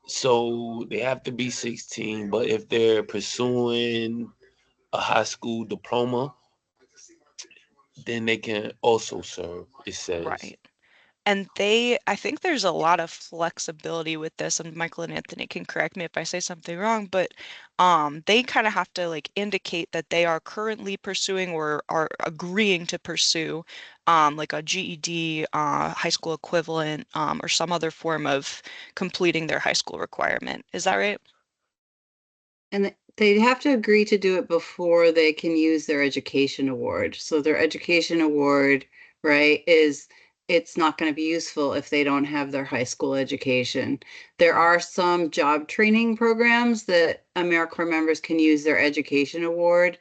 So they have to be 16, but if they're pursuing a high school diploma, then they can also serve, it says. Right. And I think there's a lot of flexibility with this, and Michael and Anthony can correct me if I say something wrong, but they kind of have to like indicate that they are currently pursuing or are agreeing to pursue like a GED, high school equivalent, or some other form of completing their high school requirement. Is that right? And they'd have to agree to do it before they can use their education award. So their education award, right, it's not going to be useful if they don't have their high school education. There are some job training programs that AmeriCorps members can use their education award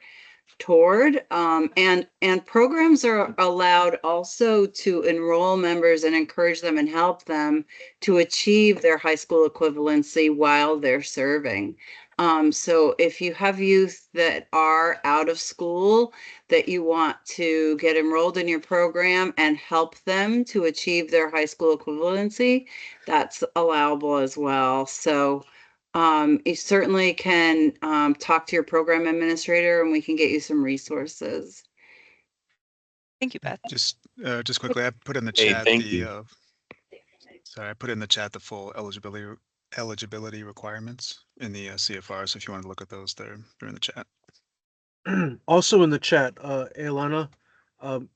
toward, and programs are allowed also to enroll members and encourage them and help them to achieve their high school equivalency while they're serving. So if you have youth that are out of school that you want to get enrolled in your program and help them to achieve their high school equivalency, that's allowable as well. So you certainly can talk to your program administrator and we can get you some resources. Thank you, Beth. Just quickly, I put in the Hey, chat thank the you. sorry, I put in the chat the full eligibility requirements in the CFR. So if you want to look at those, they're in the chat. Also in the chat, Ailana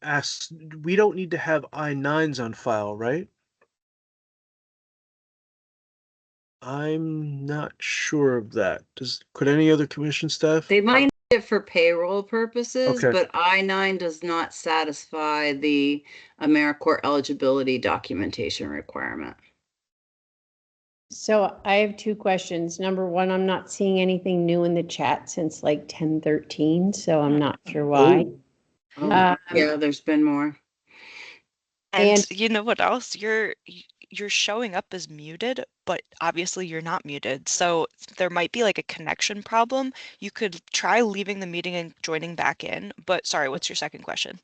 asks, we don't need to have I-9s on file, right? I'm not sure of that. Could any other commission staff? They might need it for payroll purposes, Okay. but I-9 does not satisfy the AmeriCorps eligibility documentation requirement. So I have two questions. Number one, I'm not seeing anything new in the chat since like 10:13, so I'm not sure why. Yeah, there's been more. And you know what else? You're showing up as muted, but obviously you're not muted. So there might be like a connection problem. You could try leaving the meeting and joining back in. But sorry, what's your second question?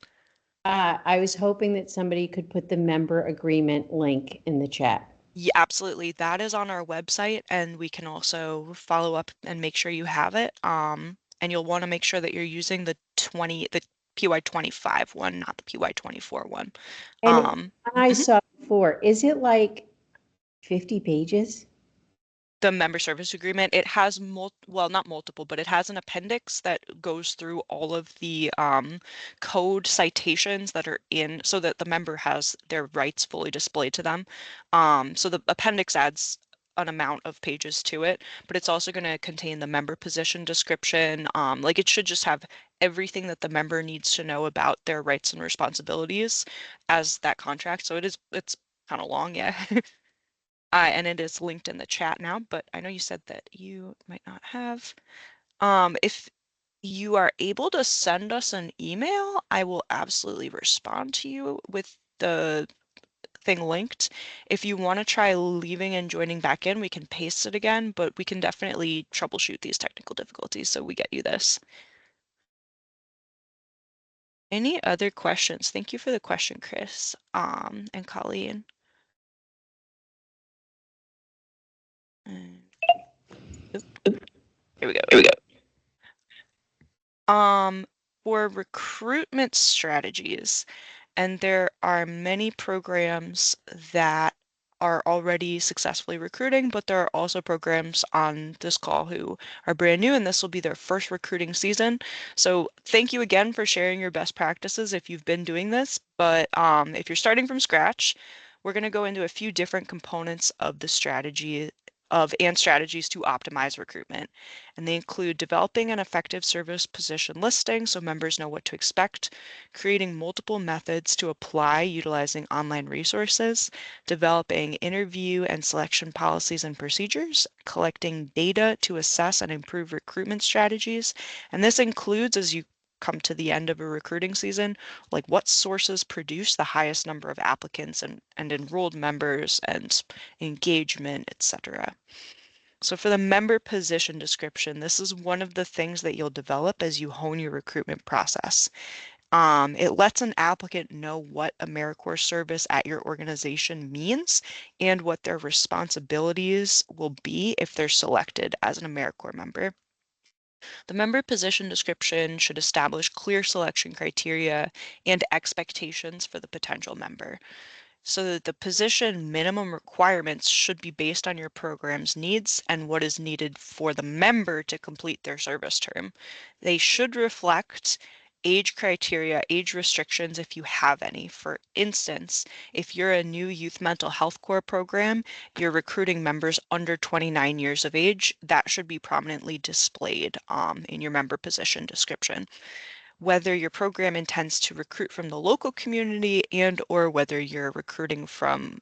I was hoping that somebody could put the member agreement link in the chat. Yeah, absolutely. That is on our website, and we can also follow up and make sure you have it. And you'll want to make sure that you're using the PY 25 one, not the PY 24 one. And I Mhm. saw before, is it like 50 pages? The member service agreement, it has well, not multiple, but it has an appendix that goes through all of the code citations that are in, so that the member has their rights fully displayed to them. So the appendix adds an amount of pages to it, but it's also going to contain the member position description. Like it should just have everything that the member needs to know about their rights and responsibilities as that contract. So it's kind of long, yeah. And it is linked in the chat now, but I know you said that you might not have. If you are able to send us an email, I will absolutely respond to you with the thing linked. If you want to try leaving and joining back in, we can paste it again, but we can definitely troubleshoot these technical difficulties, so we get you this. Any other questions? Thank you for the question, Chris, and Colleen. And, here we go. For recruitment strategies, and there are many programs that are already successfully recruiting, but there are also programs on this call who are brand new, and this will be their first recruiting season. So thank you again for sharing your best practices if you've been doing this, but if you're starting from scratch, we're going to go into a few different components of the strategy and strategies to optimize recruitment. And they include developing an effective service position listing so members know what to expect, creating multiple methods to apply utilizing online resources, developing interview and selection policies and procedures, collecting data to assess and improve recruitment strategies. And this includes, as you come to the end of a recruiting season, like what sources produce the highest number of applicants and enrolled members and engagement, etc. So for the member position description, this is one of the things that you'll develop as you hone your recruitment process. It lets an applicant know what AmeriCorps service at your organization means and what their responsibilities will be if they're selected as an AmeriCorps member. The member position description should establish clear selection criteria and expectations for the potential member. So that the position minimum requirements should be based on your program's needs and what is needed for the member to complete their service term. They should reflect age criteria, age restrictions if you have any. For instance, if you're a new youth mental health corps program, you're recruiting members under 29 years of age, that should be prominently displayed in your member position description. Whether your program intends to recruit from the local community and or whether you're recruiting from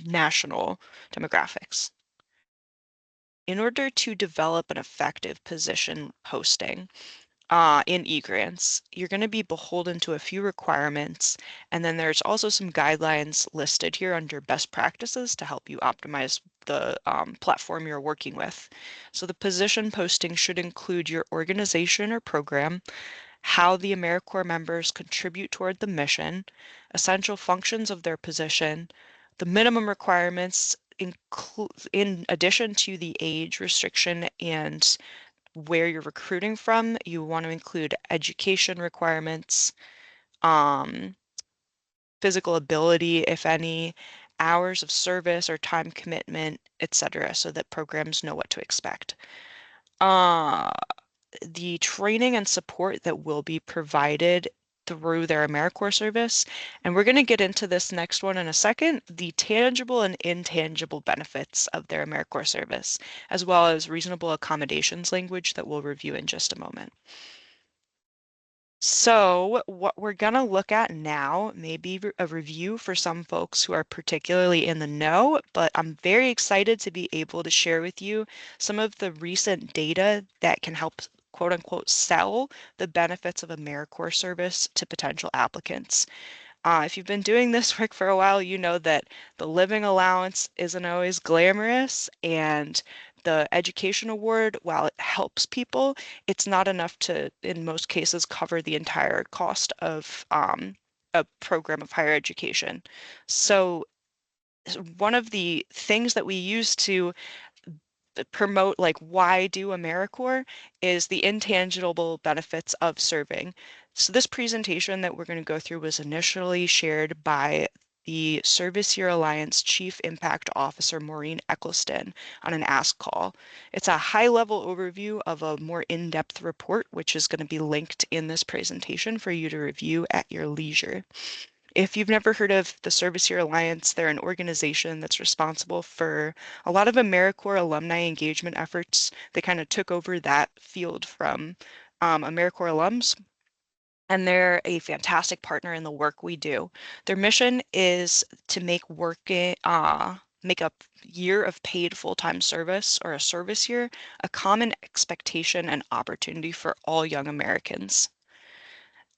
national demographics. In order to develop an effective position posting in eGrants, you're going to be beholden to a few requirements, and then there's also some guidelines listed here under best practices to help you optimize the platform you're working with. So the position posting should include your organization or program, how the AmeriCorps members contribute toward the mission, essential functions of their position, the minimum requirements in addition to the age restriction and where you're recruiting from, you want to include education requirements, physical ability, if any, hours of service or time commitment, etc., so that programs know what to expect. The training and support that will be provided through their AmeriCorps service. And we're going to get into this next one in a second, the tangible and intangible benefits of their AmeriCorps service, as well as reasonable accommodations language that we'll review in just a moment. So what we're going to look at now may be a review for some folks who are particularly in the know, but I'm very excited to be able to share with you some of the recent data that can help quote unquote sell the benefits of AmeriCorps service to potential applicants. If you've been doing this work for a while, you know that the living allowance isn't always glamorous, and the education award, while it helps people, it's not enough to, in most cases, cover the entire cost of a program of higher education. So one of the things that we use to promote like why do AmeriCorps is the intangible benefits of serving. So this presentation that we're going to go through was initially shared by the Service Year Alliance Chief Impact Officer Maureen Eccleston on an Ask call. It's a high-level overview of a more in-depth report, which is going to be linked in this presentation for you to review at your leisure. If you've never heard of the Service Year Alliance, they're an organization that's responsible for a lot of AmeriCorps alumni engagement efforts. They kind of took over that field from AmeriCorps alums, and they're a fantastic partner in the work we do. Their mission is to make make a year of paid full-time service or a service year a common expectation and opportunity for all young Americans.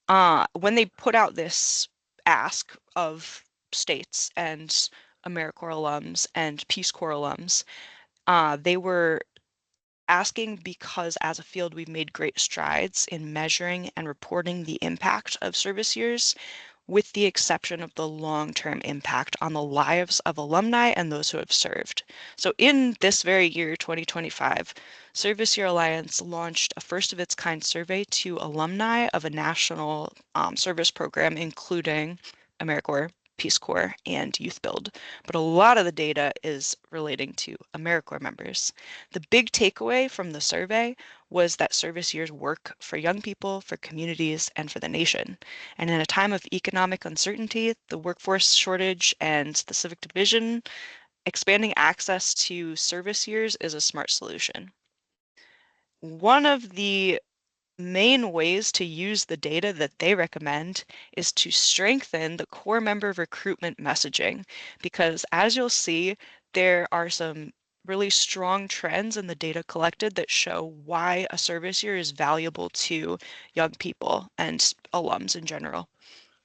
When they put out this ask of states and AmeriCorps alums and Peace Corps alums, they were asking because as a field we've made great strides in measuring and reporting the impact of service years, with the exception of the long-term impact on the lives of alumni and those who have served. So in this very year, 2025, Service Year Alliance launched a first-of-its-kind survey to alumni of a national service program, including AmeriCorps, Peace Corps, and Youth Build. But a lot of the data is relating to AmeriCorps members. The big takeaway from the survey was that service years work for young people, for communities, and for the nation. And in a time of economic uncertainty, the workforce shortage, and the civic division, expanding access to service years is a smart solution. One of the main ways to use the data that they recommend is to strengthen the core member recruitment messaging, because as you'll see, there are some really strong trends in the data collected that show why a service year is valuable to young people and alums in general.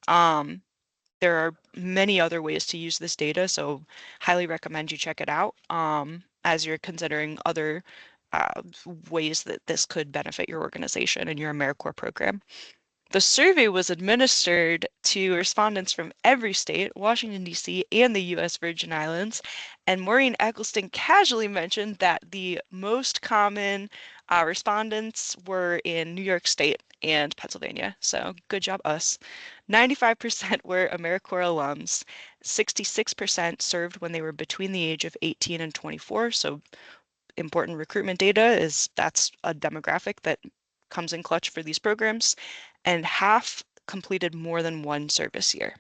There are many other ways to use this data, so highly recommend you check it out as you're considering other ways that this could benefit your organization and your AmeriCorps program. The survey was administered to respondents from every state, Washington, D.C., and the U.S. Virgin Islands. And Maureen Eccleston casually mentioned that the most common respondents were in New York State and Pennsylvania. So good job, us. 95% were AmeriCorps alums. 66% served when they were between the age of 18 and 24. So important recruitment data is that's a demographic that comes in clutch for these programs, and half completed more than one service year.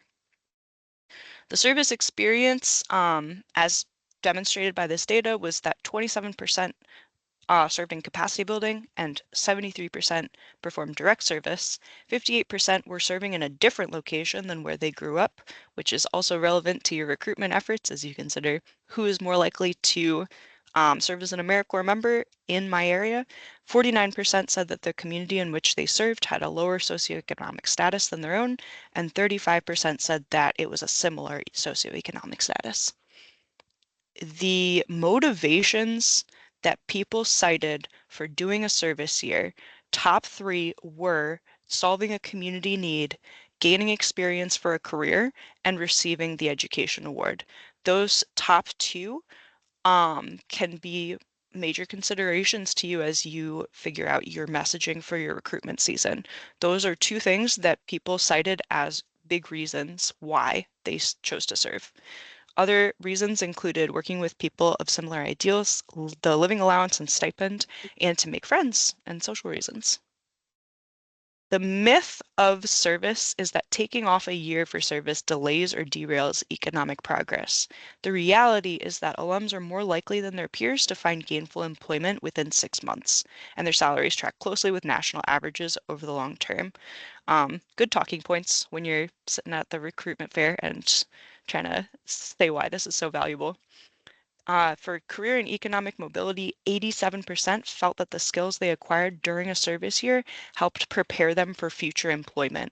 The service experience, as demonstrated by this data, was that 27% served in capacity building and 73% performed direct service. 58% were serving in a different location than where they grew up, which is also relevant to your recruitment efforts as you consider who is more likely to serve as an AmeriCorps member in my area. 49% said that the community in which they served had a lower socioeconomic status than their own, and 35% said that it was a similar socioeconomic status. The motivations that people cited for doing a service year, top 3 were solving a community need, gaining experience for a career, and receiving the education award. Those top 2 can be major considerations to you as you figure out your messaging for your recruitment season. Those are 2 things that people cited as big reasons why they chose to serve. Other reasons included working with people of similar ideals, the living allowance and stipend, and to make friends, and social reasons. The myth of service is that taking off a year for service delays or derails economic progress. The reality is that alums are more likely than their peers to find gainful employment within 6 months, and their salaries track closely with national averages over the long term. Good talking points when you're sitting at the recruitment fair and trying to say why this is so valuable. For career and economic mobility, 87% felt that the skills they acquired during a service year helped prepare them for future employment.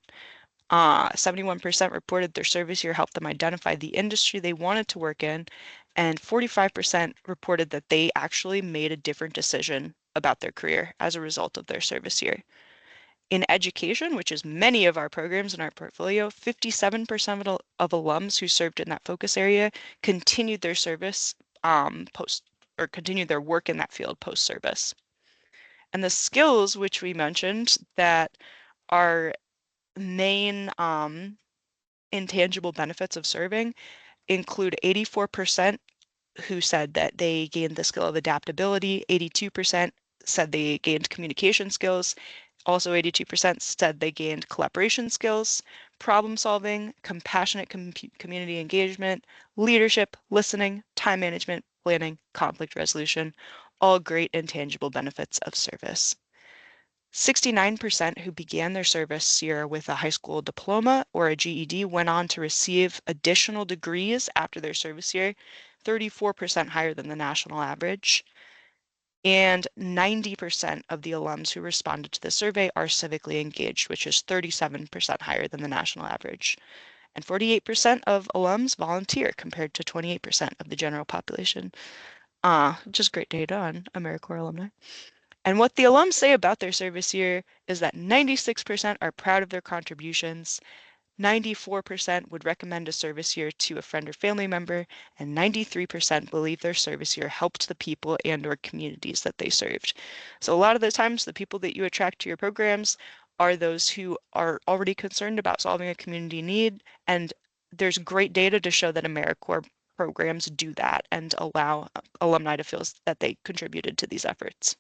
71% reported their service year helped them identify the industry they wanted to work in, and 45% reported that they actually made a different decision about their career as a result of their service year. In education, which is many of our programs in our portfolio, 57% of alums who served in that focus area continued their service continued their work in that field post-service. And the skills which we mentioned that are main intangible benefits of serving include 84% who said that they gained the skill of adaptability, 82% said they gained communication skills, also 82% said they gained collaboration skills, problem solving, compassionate community engagement, leadership, listening, time management, planning, conflict resolution, all great intangible benefits of service. 69% who began their service year with a high school diploma or a GED went on to receive additional degrees after their service year, 34% higher than the national average. And 90% of the alums who responded to the survey are civically engaged, which is 37% higher than the national average. And 48% of alums volunteer compared to 28% of the general population. Just great data on AmeriCorps alumni. And what the alums say about their service year is that 96% are proud of their contributions, 94% would recommend a service year to a friend or family member, and 93% believe their service year helped the people and/or communities that they served. So a lot of the times, the people that you attract to your programs are those who are already concerned about solving a community need, and there's great data to show that AmeriCorps programs do that and allow alumni to feel that they contributed to these efforts.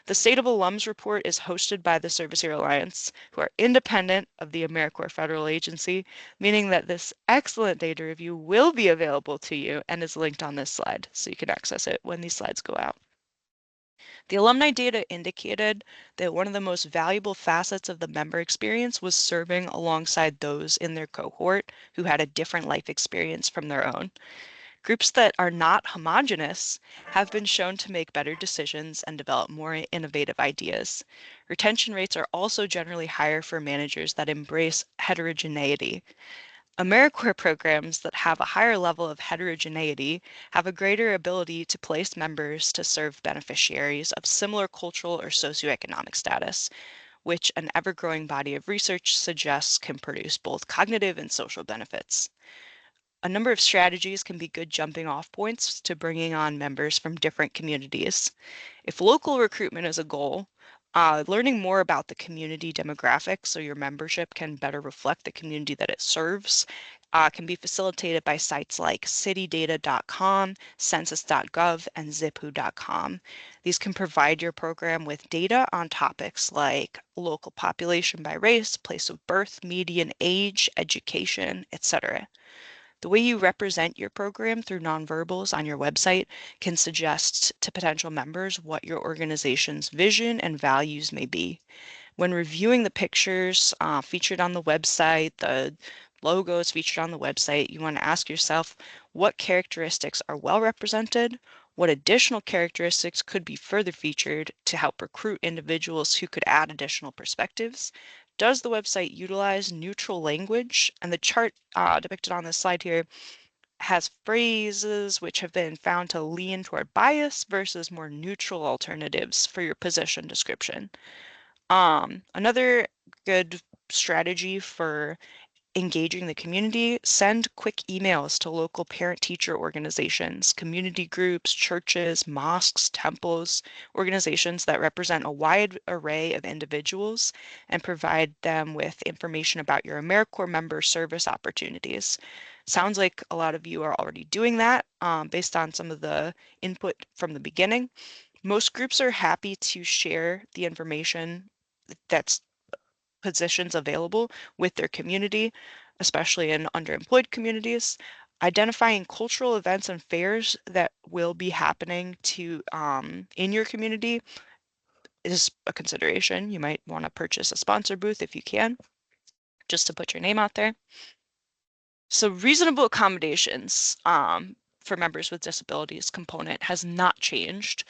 The State of Alums report is hosted by the Service Year Alliance, who are independent of the AmeriCorps federal agency, meaning that this excellent data review will be available to you and is linked on this slide, so you can access it when these slides go out. The alumni data indicated that one of the most valuable facets of the member experience was serving alongside those in their cohort who had a different life experience from their own. Groups that are not homogenous have been shown to make better decisions and develop more innovative ideas. Retention rates are also generally higher for managers that embrace heterogeneity. AmeriCorps programs that have a higher level of heterogeneity have a greater ability to place members to serve beneficiaries of similar cultural or socioeconomic status, which an ever-growing body of research suggests can produce both cognitive and social benefits. A number of strategies can be good jumping off points to bringing on members from different communities. If local recruitment is a goal, learning more about the community demographics so your membership can better reflect the community that it serves can be facilitated by sites like citydata.com, census.gov, and zipwho.com. These can provide your program with data on topics like local population by race, place of birth, median age, education, etc. The way you represent your program through nonverbals on your website can suggest to potential members what your organization's vision and values may be. When reviewing the pictures featured on the website, the logos featured on the website, you want to ask yourself what characteristics are well represented, what additional characteristics could be further featured to help recruit individuals who could add additional perspectives. Does the website utilize neutral language? And the chart depicted on this slide here has phrases which have been found to lean toward bias versus more neutral alternatives for your position description. Another good strategy for engaging the community, send quick emails to local parent-teacher organizations, community groups, churches, mosques, temples, organizations that represent a wide array of individuals and provide them with information about your AmeriCorps member service opportunities. Sounds like a lot of you are already doing that based on some of the input from the beginning. Most groups are happy to share the information that's positions available with their community, especially in underemployed communities. Identifying cultural events and fairs that will be happening in your community is a consideration. You might want to purchase a sponsor booth if you can, just to put your name out there. So reasonable accommodations for members with disabilities component has not changed.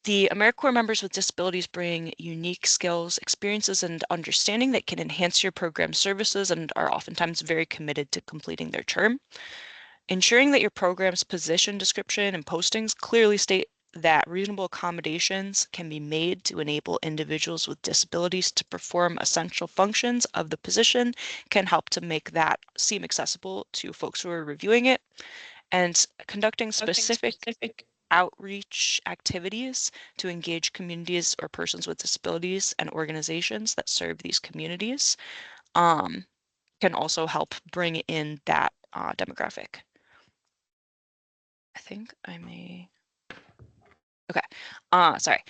The AmeriCorps members with disabilities bring unique skills, experiences, and understanding that can enhance your program services and are oftentimes very committed to completing their term. Ensuring that your program's position description and postings clearly state that reasonable accommodations can be made to enable individuals with disabilities to perform essential functions of the position can help to make that seem accessible to folks who are reviewing it. And conducting specific outreach activities to engage communities or persons with disabilities and organizations that serve these communities can also help bring in that demographic. I think I may. Okay. Sorry.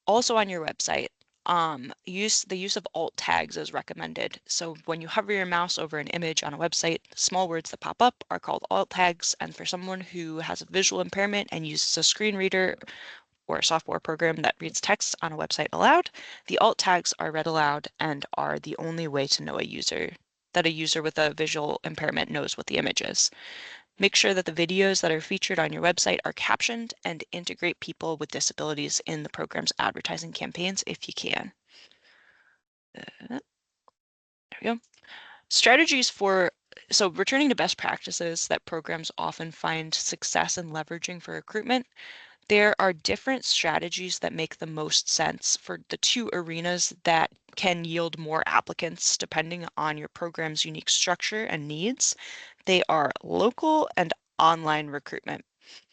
Also on your website, the use of alt tags is recommended. So when you hover your mouse over an image on a website, small words that pop up are called alt tags. And for someone who has a visual impairment and uses a screen reader or a software program that reads text on a website aloud, the alt tags are read aloud and are the only way to know a user with a visual impairment knows what the image is. Make sure that the videos that are featured on your website are captioned and integrate people with disabilities in the program's advertising campaigns if you can. There we go. Strategies so returning to best practices that programs often find success in leveraging for recruitment. There are different strategies that make the most sense for the two arenas that can yield more applicants depending on your program's unique structure and needs. They are local and online recruitment.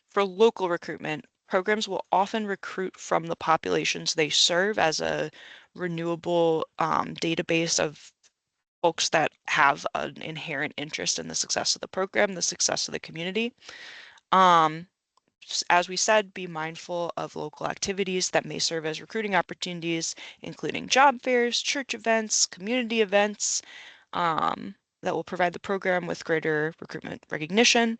For local recruitment, programs will often recruit from the populations they serve as a renewable database of folks that have an inherent interest in the success of the program, the success of the community. As we said, be mindful of local activities that may serve as recruiting opportunities, including job fairs, church events, community events, that will provide the program with greater recruitment recognition.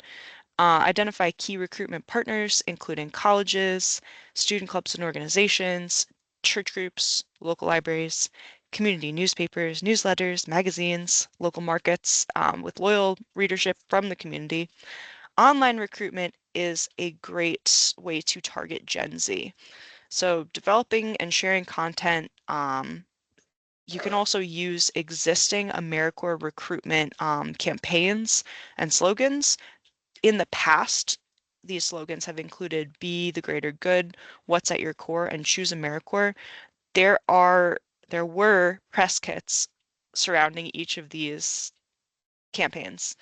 Identify key recruitment partners, including colleges, student clubs and organizations, church groups, local libraries, community newspapers, newsletters, magazines, local markets, with loyal readership from the community. Online recruitment is a great way to target Gen Z. So developing and sharing content, you can also use existing AmeriCorps recruitment campaigns and slogans. In the past, these slogans have included Be the Greater Good, What's at Your Core, and Choose AmeriCorps. There were press kits surrounding each of these campaigns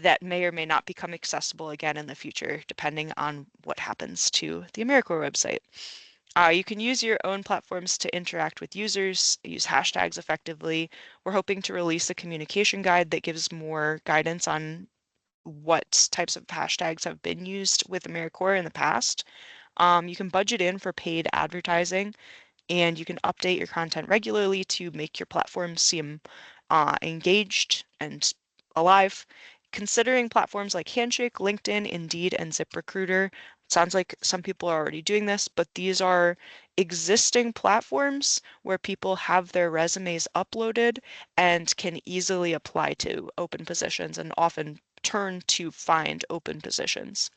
that may or may not become accessible again in the future, depending on what happens to the AmeriCorps website. You can use your own platforms to interact with users, use hashtags effectively. We're hoping to release a communication guide that gives more guidance on what types of hashtags have been used with AmeriCorps in the past. You can budget in for paid advertising, and you can update your content regularly to make your platform seem engaged and alive. Considering platforms like Handshake, LinkedIn, Indeed, and ZipRecruiter, sounds like some people are already doing this, but these are existing platforms where people have their resumes uploaded and can easily apply to open positions and often turn to find open positions.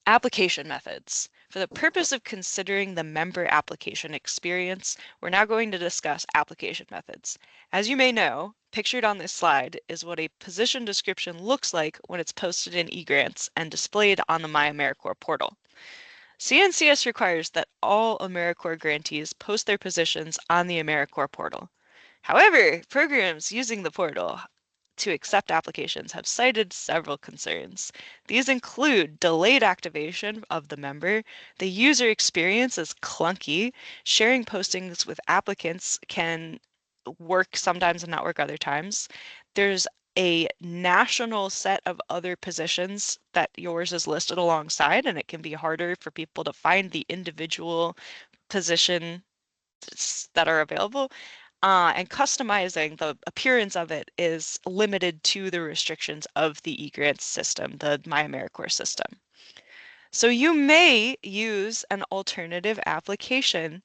Application methods. For the purpose of considering the member application experience, we're now going to discuss application methods. As you may know, pictured on this slide is what a position description looks like when it's posted in eGrants and displayed on the My AmeriCorps portal. CNCS requires that all AmeriCorps grantees post their positions on the AmeriCorps portal. However, programs using the portal to accept applications have cited several concerns. These include delayed activation of the member, the user experience is clunky, sharing postings with applicants can work sometimes and not work other times. There's a national set of other positions that yours is listed alongside, and it can be harder for people to find the individual position that are available. And customizing the appearance of it is limited to the restrictions of the eGrants system, the My AmeriCorps system. So you may use an alternative application.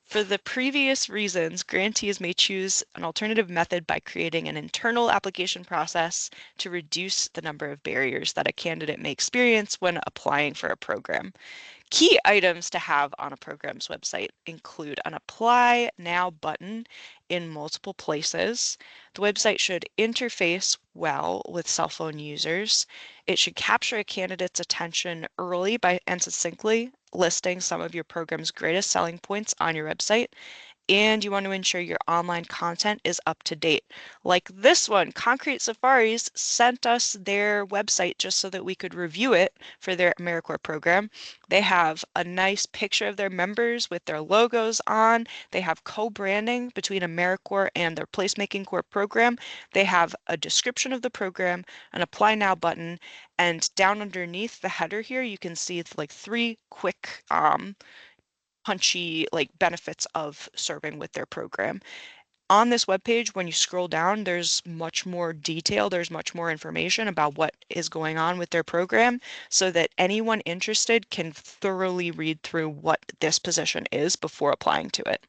For the previous reasons, grantees may choose an alternative method by creating an internal application process to reduce the number of barriers that a candidate may experience when applying for a program. Key items to have on a program's website include an Apply Now button in multiple places. The website should interface well with cell phone users. It should capture a candidate's attention early and succinctly listing some of your program's greatest selling points on your website. And you want to ensure your online content is up to date. Like this one, Concrete Safaris sent us their website just so that we could review it for their AmeriCorps program. They have a nice picture of their members with their logos on. They have co-branding between AmeriCorps and their Placemaking Corps program. They have a description of the program, an Apply Now button, and down underneath the header here, you can see like 3 quick punchy like benefits of serving with their program. On this webpage, when you scroll down, there's much more detail, there's much more information about what is going on with their program so that anyone interested can thoroughly read through what this position is before applying to it.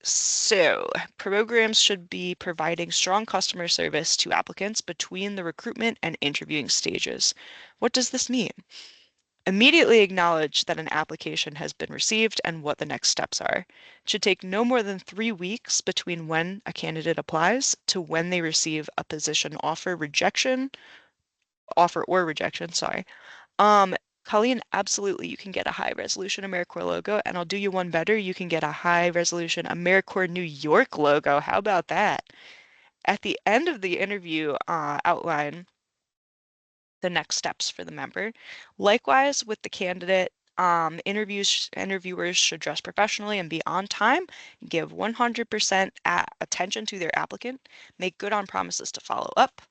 So, programs should be providing strong customer service to applicants between the recruitment and interviewing stages. What does this mean? Immediately acknowledge that an application has been received and what the next steps are. It should take no more than 3 weeks between when a candidate applies to when they receive a position offer or rejection, sorry. Colleen, absolutely, you can get a high resolution AmeriCorps logo, and I'll do you one better. You can get a high resolution AmeriCorps New York logo. How about that? At the end of the interview outline, the next steps for the member. Likewise, with the candidate, interviewers should dress professionally and be on time, give 100% attention to their applicant, make good on promises to follow up.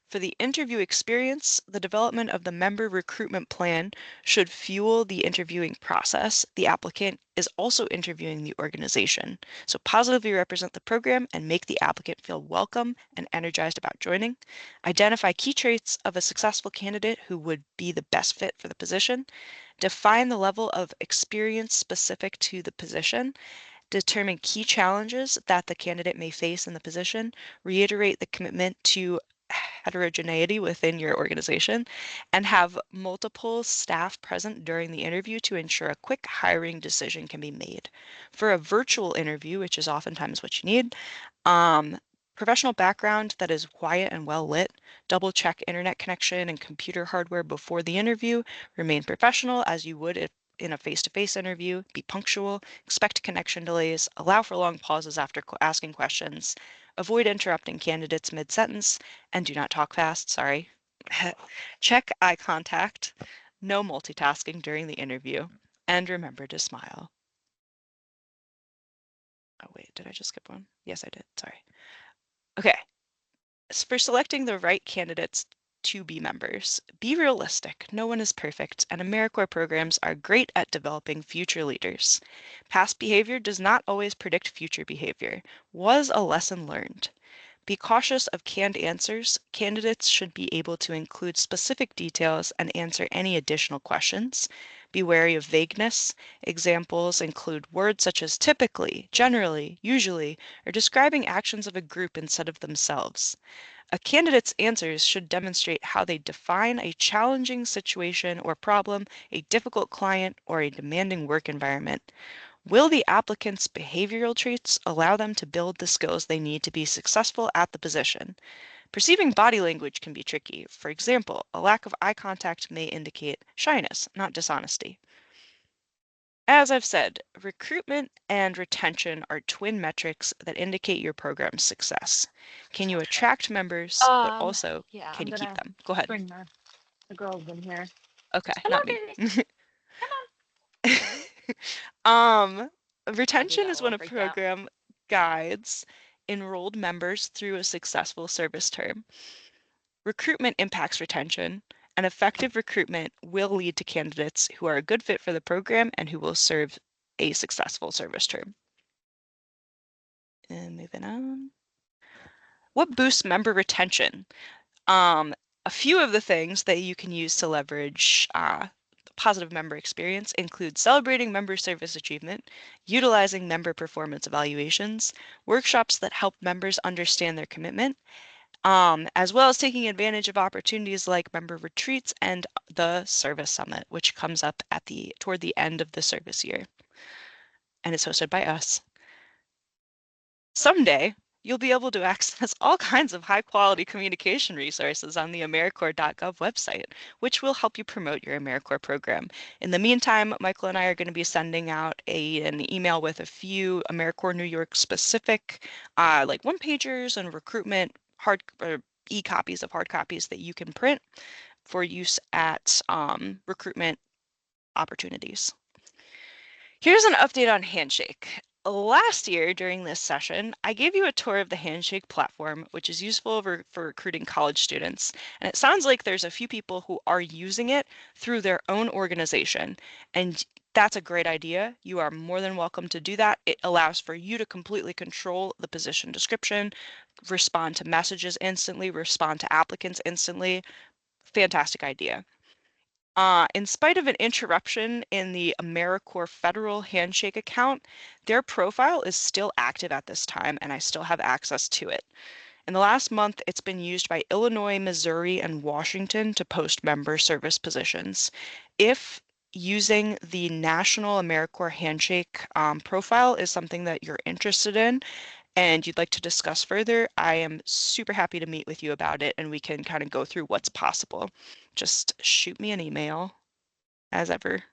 For the interview experience, the development of the member recruitment plan should fuel the interviewing process. The applicant is also interviewing the organization. So positively represent the program and make the applicant feel welcome and energized about joining. Identify key traits of a successful candidate who would be the best fit for the position. Define the level of experience specific to the position. Determine key challenges that the candidate may face in the position. Reiterate the commitment to heterogeneity within your organization, and have multiple staff present during the interview to ensure a quick hiring decision can be made. For a virtual interview, which is oftentimes what you need, professional background that is quiet and well lit, double check internet connection and computer hardware before the interview, remain professional as you would if in a face-to-face interview, be punctual, expect connection delays, allow for long pauses after asking questions, avoid interrupting candidates mid-sentence, and do not talk fast, sorry. Check eye contact, no multitasking during the interview, and remember to smile. Oh wait, did I just skip one? Yes, I did, sorry. Okay, for selecting the right candidates to be members, be realistic. No one is perfect, and AmeriCorps programs are great at developing future leaders. Past behavior does not always predict future behavior. Was a lesson learned. Be cautious of canned answers. Candidates should be able to include specific details and answer any additional questions. Be wary of vagueness. Examples include words such as typically, generally, usually, or describing actions of a group instead of themselves. A candidate's answers should demonstrate how they define a challenging situation or problem, a difficult client, or a demanding work environment. Will the applicant's behavioral traits allow them to build the skills they need to be successful at the position? Perceiving body language can be tricky. For example, a lack of eye contact may indicate shyness, not dishonesty. As I've said, recruitment and retention are twin metrics that indicate your program's success. Can you attract members, but also Yeah, can I'm you keep gonna them? Go ahead. bring the girls in here. Okay, Come not on, me. baby. I'll do Retention that is while when I a freak out. program guides enrolled members through a successful service term. Recruitment impacts retention, and effective recruitment will lead to candidates who are a good fit for the program and who will serve a successful service term. And moving on. What boosts member retention? A few of the things that you can use to leverage positive member experience include celebrating member service achievement, utilizing member performance evaluations, workshops that help members understand their commitment, as well as taking advantage of opportunities like member retreats and the Service Summit, which comes up at toward the end of the service year. And it's hosted by us. Someday, you'll be able to access all kinds of high-quality communication resources on the AmeriCorps.gov website, which will help you promote your AmeriCorps program. In the meantime, Michael and I are going to be sending out an email with a few AmeriCorps New York specific, like one-pagers and recruitment hard or e-copies of hard copies that you can print for use at recruitment opportunities. Here's an update on Handshake. Last year during this session, I gave you a tour of the Handshake platform, which is useful for recruiting college students. And it sounds like there's a few people who are using it through their own organization. And that's a great idea. You are more than welcome to do that. It allows for you to completely control the position description, respond to messages instantly, respond to applicants instantly. Fantastic idea. In spite of an interruption in the AmeriCorps Federal Handshake account, their profile is still active at this time, and I still have access to it. In the last month, it's been used by Illinois, Missouri, and Washington to post member service positions. If using the National AmeriCorps Handshake profile is something that you're interested in and you'd like to discuss further, I am super happy to meet with you about it, and we can kind of go through what's possible. Just shoot me an email as ever.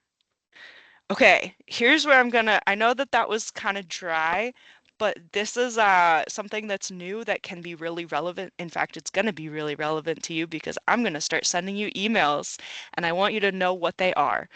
Okay, here's where I know that was kind of dry, but this is something that's new that can be really relevant. In fact, it's going to be really relevant to you because I'm going to start sending you emails, and I want you to know what they are.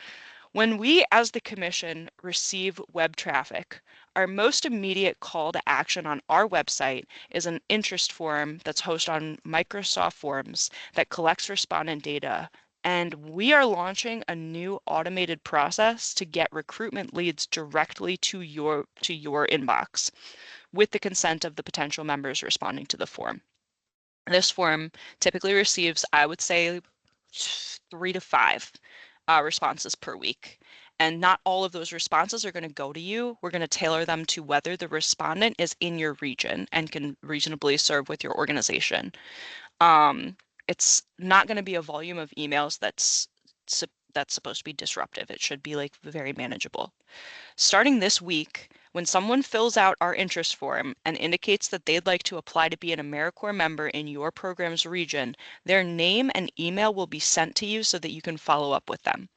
When we, as the Commission, receive web traffic, our most immediate call to action on our website is an interest form that's hosted on Microsoft Forms that collects respondent data. And we are launching a new automated process to get recruitment leads directly to your inbox with the consent of the potential members responding to the form. This form typically receives, I would say, 3 to 5 responses per week. And not all of those responses are going to go to you. We're going to tailor them to whether the respondent is in your region and can reasonably serve with your organization. It's not going to be a volume of emails that's supposed to be disruptive. It should be like very manageable. Starting this week, when someone fills out our interest form and indicates that they'd like to apply to be an AmeriCorps member in your program's region, their name and email will be sent to you so that you can follow up with them.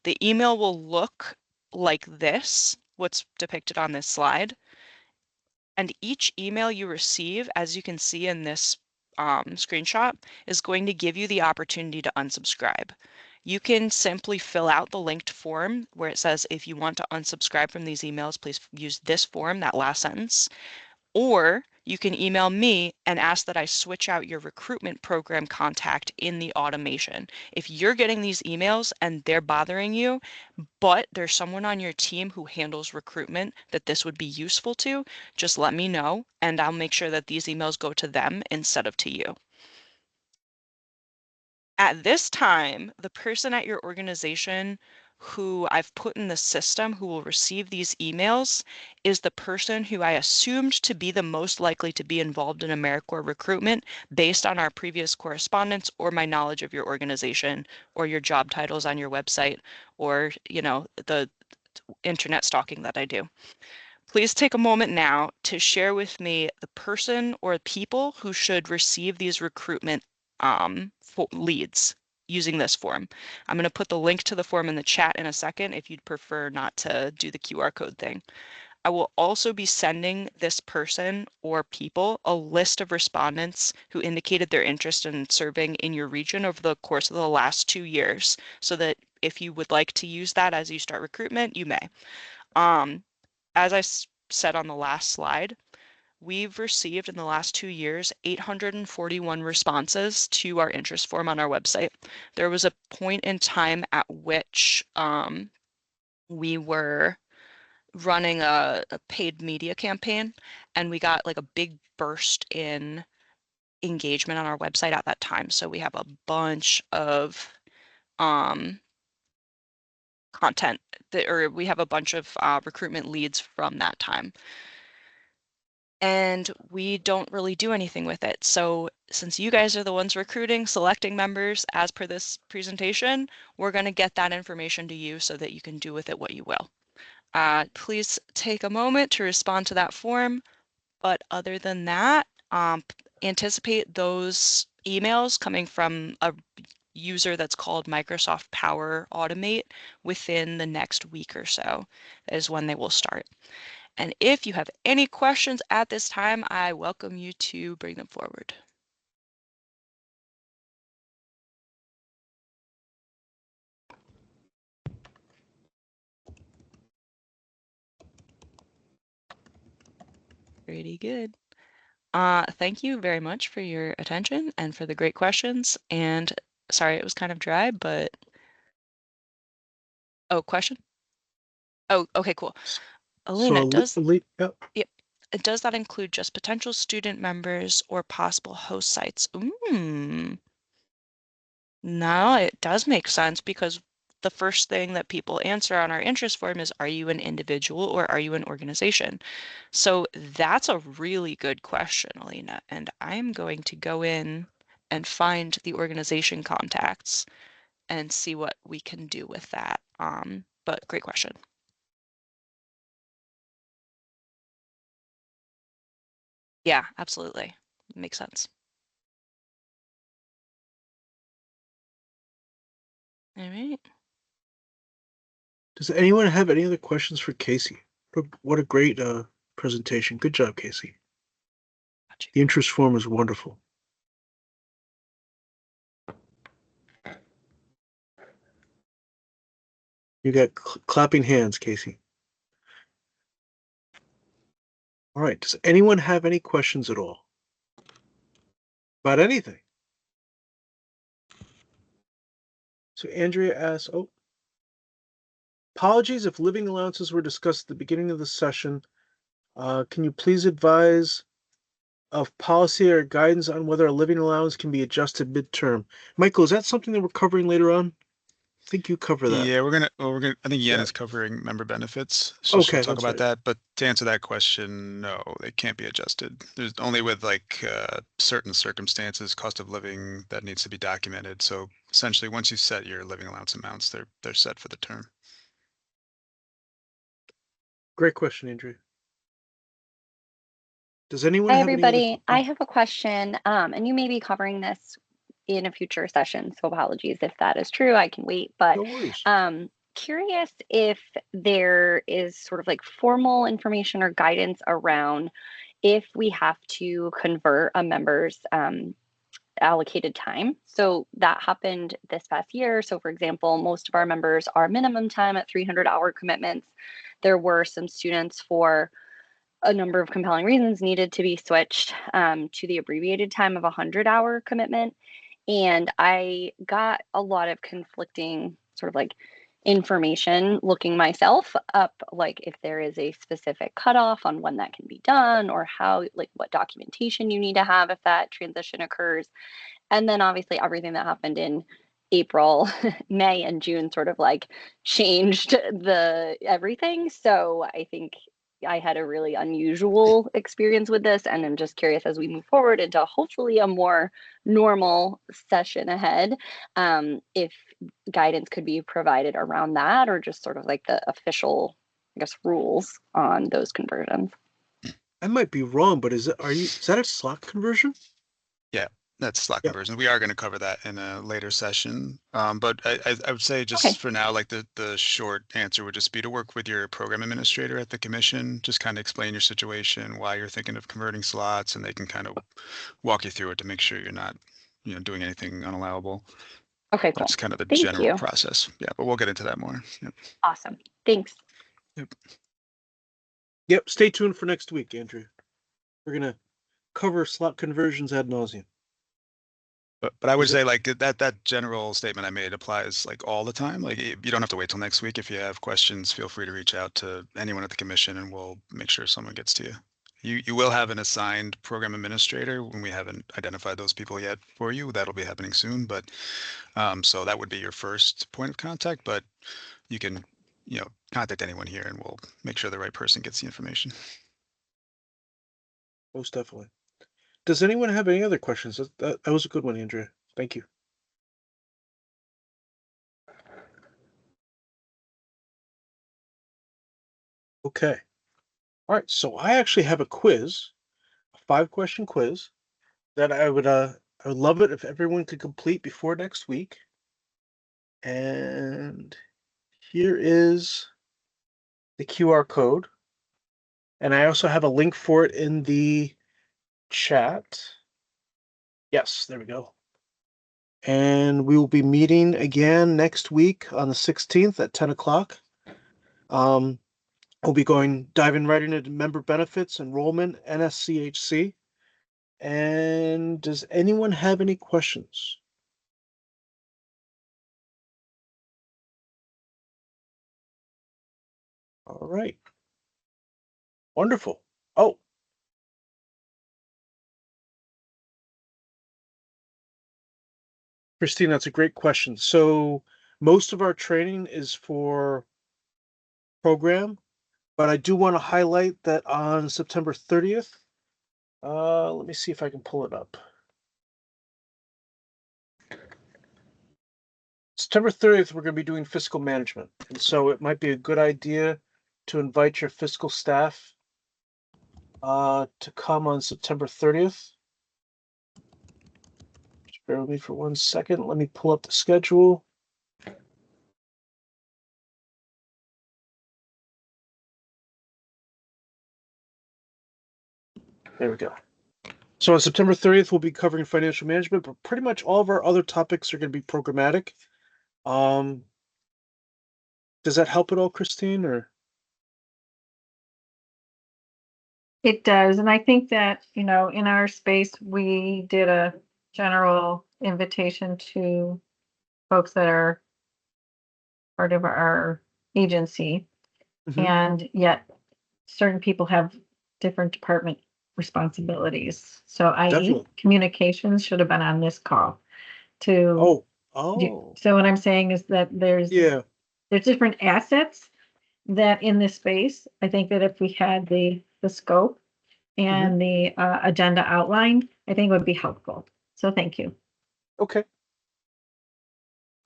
The email will look like this, what's depicted on this slide. And each email you receive, as you can see in this screenshot, is going to give you the opportunity to unsubscribe. You can simply fill out the linked form where it says, if you want to unsubscribe from these emails, please use this form, that last sentence. Or you can email me and ask that I switch out your recruitment program contact in the automation. If you're getting these emails and they're bothering you, but there's someone on your team who handles recruitment that this would be useful to, just let me know and I'll make sure that these emails go to them instead of to you. At this time, the person at your organization who I've put in the system who will receive these emails is the person who I assumed to be the most likely to be involved in AmeriCorps recruitment based on our previous correspondence or my knowledge of your organization or your job titles on your website or, you know, the internet stalking that I do. Please take a moment now to share with me the person or people who should receive these recruitment leads using this form. I'm going to put the link to the form in the chat in a second if you'd prefer not to do the QR code thing. I will also be sending this person or people a list of respondents who indicated their interest in serving in your region over the course of the last 2 years, so that if you would like to use that as you start recruitment, you may. As I said on the last slide, we've received in the last 2 years 841 responses to our interest form on our website. There was a point in time at which we were running a paid media campaign and we got like a big burst in engagement on our website at that time. So we have a bunch of content or we have a bunch of recruitment leads from that time. and we don't really do anything with it. So since you guys are the ones recruiting, selecting members as per this presentation, we're going to get that information to you so that you can do with it what you will. Please take a moment to respond to that form. But other than that, anticipate those emails coming from a user that's called Microsoft Power Automate within the next week or so. That is when they will start. And if you have any questions at this time, I welcome you to bring them forward. Pretty good. Thank you very much for your attention and for the great questions. And sorry, it was kind of dry, but oh, question? Oh, okay, cool. Alina, does Yep. does that include just potential student members or possible host sites? No, it does make sense because the first thing that people answer on our interest form is, are you an individual or are you an organization? So that's a really good question, Alina. And I'm going to go in and find the organization contacts and see what we can do with that. But great question. Yeah, absolutely. Makes sense. All right. Does anyone have any other questions for Casey? What a great presentation. Good job, Casey. The interest form is wonderful. You got clapping hands, Casey. All right. Does anyone have any questions at all? About anything? So Andrea asks, apologies if living allowances were discussed at the beginning of the session. Can you please advise of policy or guidance on whether a living allowance can be adjusted midterm? Michael, is that something that we're covering later on? I think you cover that. Yeah, I think Yen is covering member benefits, so Okay, she'll talk that's about right. that. But to answer that question, no, they can't be adjusted. There's only with like certain circumstances, cost of living that needs to be documented. So essentially, once you set your living allowance amounts, they're set for the term. Great question, Andrea. Does anyone Hi, have any everybody. other... I have a question, and you may be covering this in a future session, so apologies if that is true. I can wait, but No worries. Curious if there is sort of like formal information or guidance around if we have to convert a member's allocated time. So that happened this past year. So, for example, most of our members are minimum time at 300-hour commitments. There were some students for a number of compelling reasons needed to be switched to the abbreviated time of 100-hour commitment. And I got a lot of conflicting sort of like information looking myself up, like if there is a specific cutoff on when that can be done or how, like what documentation you need to have if that transition occurs. And then obviously everything that happened in April, May, and June sort of like changed the everything. So I think I had a really unusual experience with this, and I'm just curious as we move forward into hopefully a more normal session ahead, if guidance could be provided around that, or just sort of like the official, I guess, rules on those conversions. I might be wrong, but is that a slot conversion? Yeah, that's slot conversion. We are going to cover that in a later session. But I would say just for now, like the short answer would just be to work with your program administrator at the commission, just kind of explain your situation, why you're thinking of converting slots, and they can kind of walk you through it to make sure you're not, doing anything unallowable. Okay, cool. That's kind of the Thank general you. process. Yeah, but we'll get into that more. Yep. Awesome. Thanks. Yep. Stay tuned for next week, Andrew. We're gonna cover slot conversions ad nauseum. But I would say like that general statement I made applies like all the time. Like you don't have to wait till next week. If you have questions, feel free to reach out to anyone at the commission and we'll make sure someone gets to you. You will have an assigned program administrator when we haven't identified those people yet for you. That'll be happening soon. But so that would be your first point of contact, but you can, contact anyone here and we'll make sure the right person gets the information. Most definitely. Does anyone have any other questions? That was a good one, Andrea. Thank you. Okay. All right. So I actually have a quiz, a 5-question quiz that I would love it if everyone could complete before next week. And here is the QR code. And I also have a link for it in the chat. Yes, there we go. And we will be meeting again next week on the 16th at 10 o'clock. We'll be diving right into member benefits, enrollment, NSCHC. And does anyone have any questions? All right. Wonderful. Oh, Christine, that's a great question. So most of our training is for program, but I do want to highlight that on September 30th, let me see if I can pull it up. September 30th, we're going to be doing fiscal management. And so it might be a good idea to invite your fiscal staff to come on September 30th. Just bear with me for 1 second. Let me pull up the schedule. There we go. So on September 30th, we'll be covering financial management, but pretty much all of our other topics are going to be programmatic. Does that help at all, Christine, or? It does. And I think that, in our space, we did a general invitation to folks that are part of our agency. Mhm. And yet certain people have different department responsibilities. So i.e. Definitely. communications should have been on this call to. Oh. So what I'm saying is that there's different assets that in this space. I think that if we had the scope and the agenda outlined, I think it would be helpful. So thank you. Okay.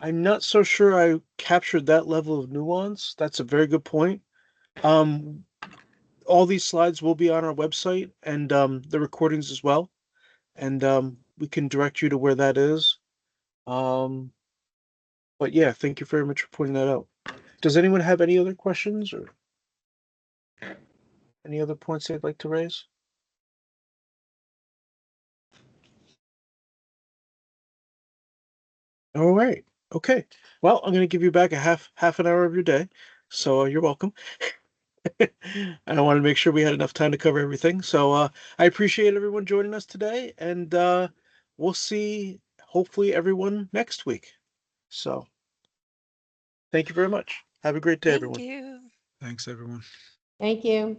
I'm not so sure I captured that level of nuance. That's a very good point. All these slides will be on our website and the recordings as well. And we can direct you to where that is. But yeah, thank you very much for pointing that out. Does anyone have any other questions or any other points they'd like to raise? All right. Okay. Well, I'm going to give you back a half an hour of your day. So you're welcome. I wanted to make sure we had enough time to cover everything. So I appreciate everyone joining us today, and we'll see hopefully everyone next week. So thank you very much. Have a great day, everyone. Thank you. Thanks, everyone. Thank you.